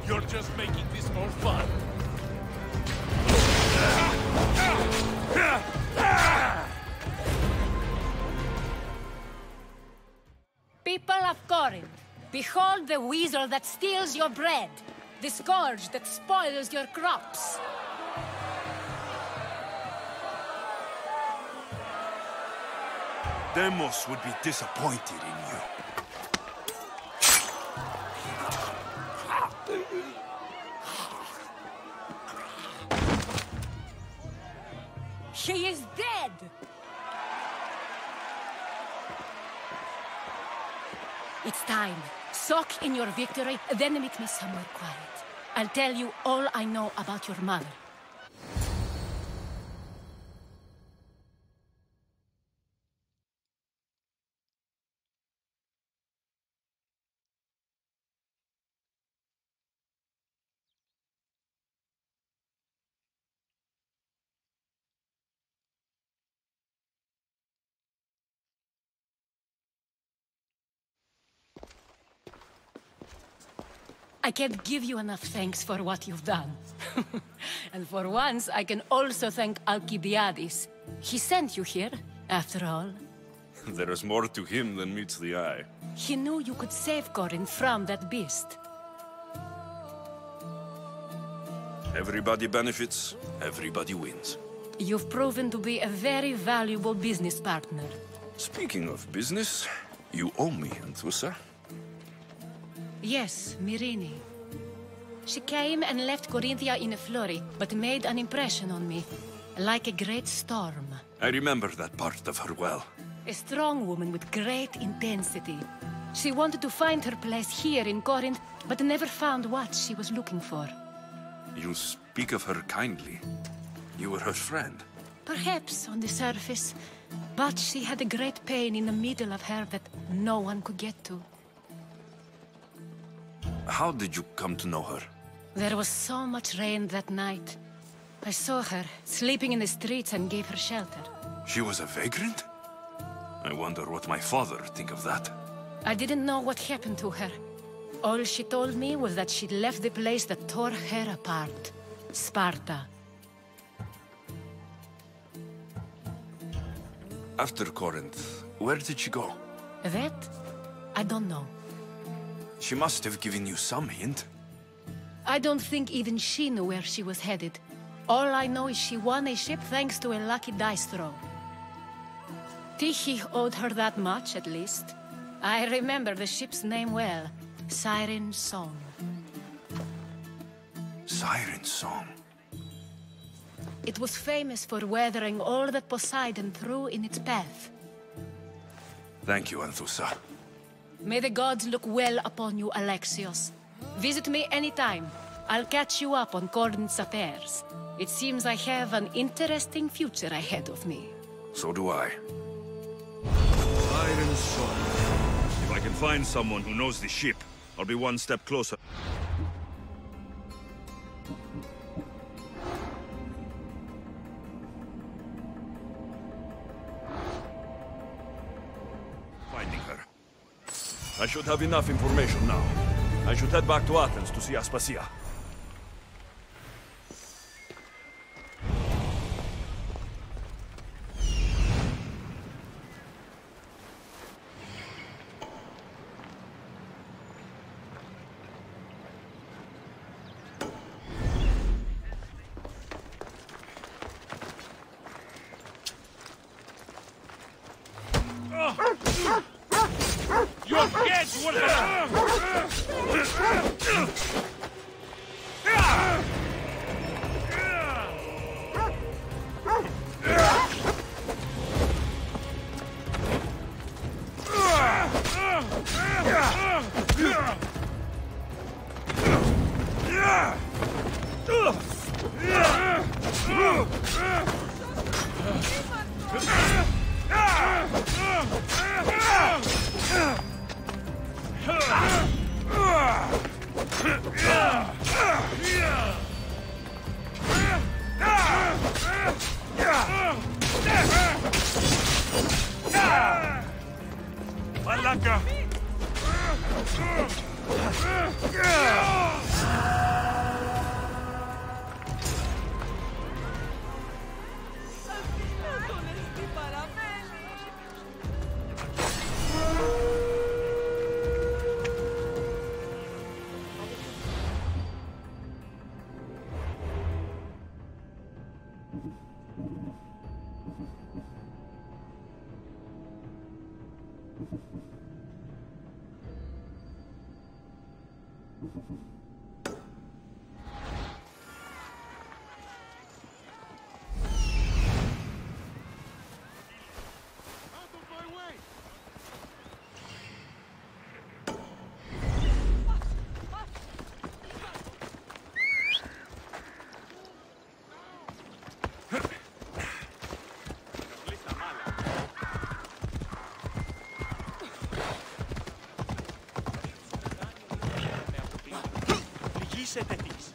You're just making this more fun. People of Corinth, behold the weasel that steals your bread, the scourge that spoils your crops. Demos would be disappointed in you. He is dead! It's time. Soak in your victory, then meet me somewhere quiet. I'll tell you all I know about your mother. I can't give you enough thanks for what you've done. And for once, I can also thank Alcibiades. He sent you here, after all. There is more to him than meets the eye. He knew you could save Corinth from that beast. Everybody benefits, everybody wins. You've proven to be a very valuable business partner. Speaking of business, you owe me, Anthusa. Yes, Myrine. She came and left Corinthia in a flurry, but made an impression on me, like a great storm. I remember that part of her well. A strong woman with great intensity. She wanted to find her place here in Corinth, but never found what she was looking for. You speak of her kindly. You were her friend. Perhaps on the surface, but she had a great pain in the middle of her that no one could get to. How did you come to know her? There was so much rain that night. I saw her, sleeping in the streets, and gave her shelter. She was a vagrant? I wonder what my father think of that. I didn't know what happened to her. All she told me was that she'd left the place that tore her apart. Sparta. After Corinth, where did she go? That? I don't know. She must have given you some hint. I don't think even she knew where she was headed. All I know is she won a ship thanks to a lucky dice throw. Tyche owed her that much, at least. I remember the ship's name well. Siren Song. Siren Song. It was famous for weathering all that Poseidon threw in its path. Thank you, Anthusa. May the gods look well upon you, Alexios. Visit me anytime. I'll catch you up on Corinth's affairs. It seems I have an interesting future ahead of me. So do I. Siren Song. If I can find someone who knows the ship, I'll be one step closer. Finding her. I should have enough information now. I should head back to Athens to see Aspasia. Your kids will Malaka! Πληγήσετε της.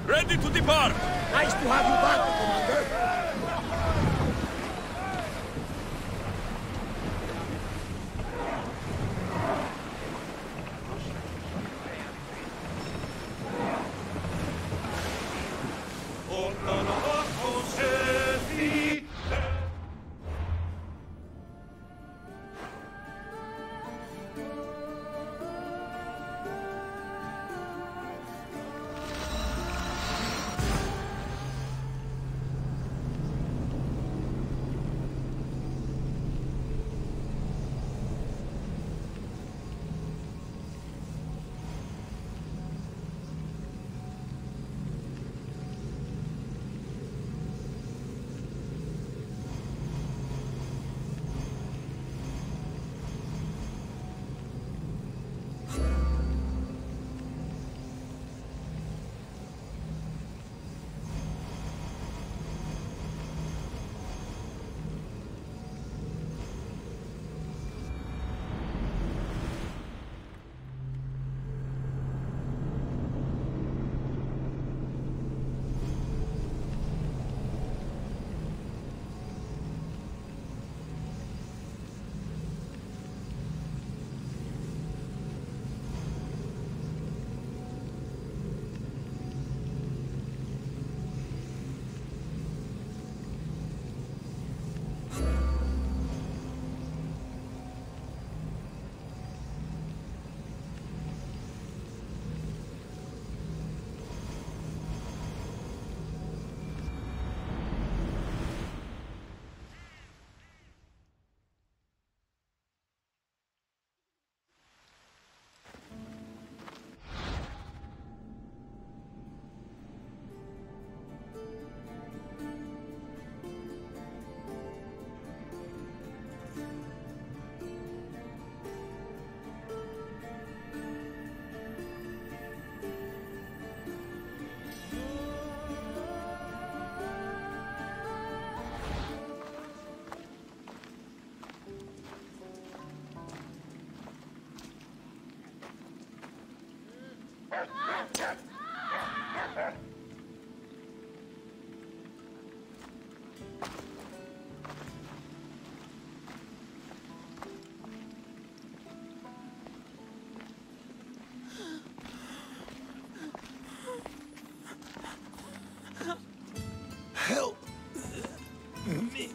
Ready to depart! Nice to have you back, Commander. Help me.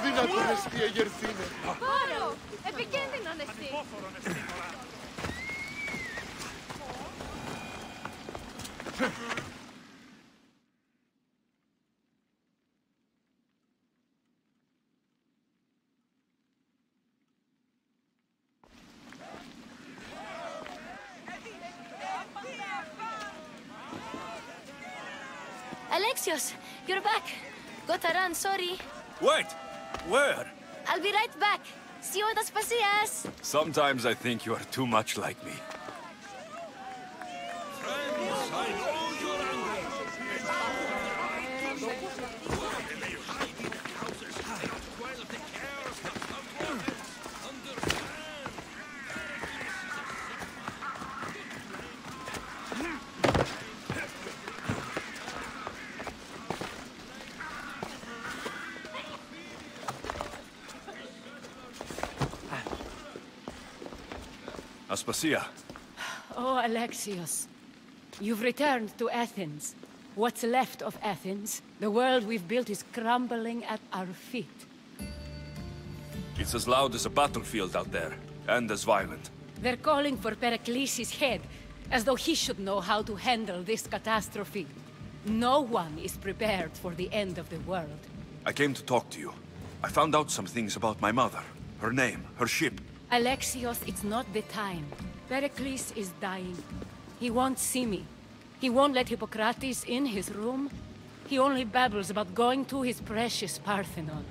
αδύνατον εστί εγερθήνε. Πάρο, επικίνδυνον εστί. Alexios, you're back. Got to run, sorry. Wait! Where? I'll be right back. See you at Aspasias. Sometimes I think you are too much like me. Aspasia. Oh, Alexios. You've returned to Athens. What's left of Athens? The world we've built is crumbling at our feet. It's as loud as a battlefield out there, and as violent. They're calling for Pericles' head, as though he should know how to handle this catastrophe. No one is prepared for the end of the world. I came to talk to you. I found out some things about my mother. Her name, her ship. Alexios, it's not the time. Pericles is dying. He won't see me. He won't let Hippocrates in his room. He only babbles about going to his precious Parthenon.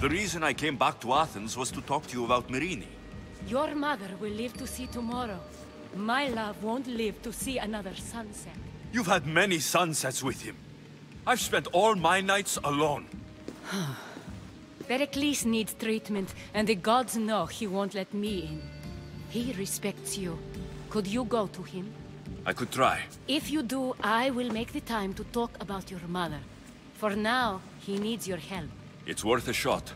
The reason I came back to Athens was to talk to you about Myrine. Your mother will live to see tomorrow. My love won't live to see another sunset. You've had many sunsets with him. I've spent all my nights alone. Pericles needs treatment, and the gods know he won't let me in. He respects you. Could you go to him? I could try. If you do, I will make the time to talk about your mother. For now, he needs your help. It's worth a shot.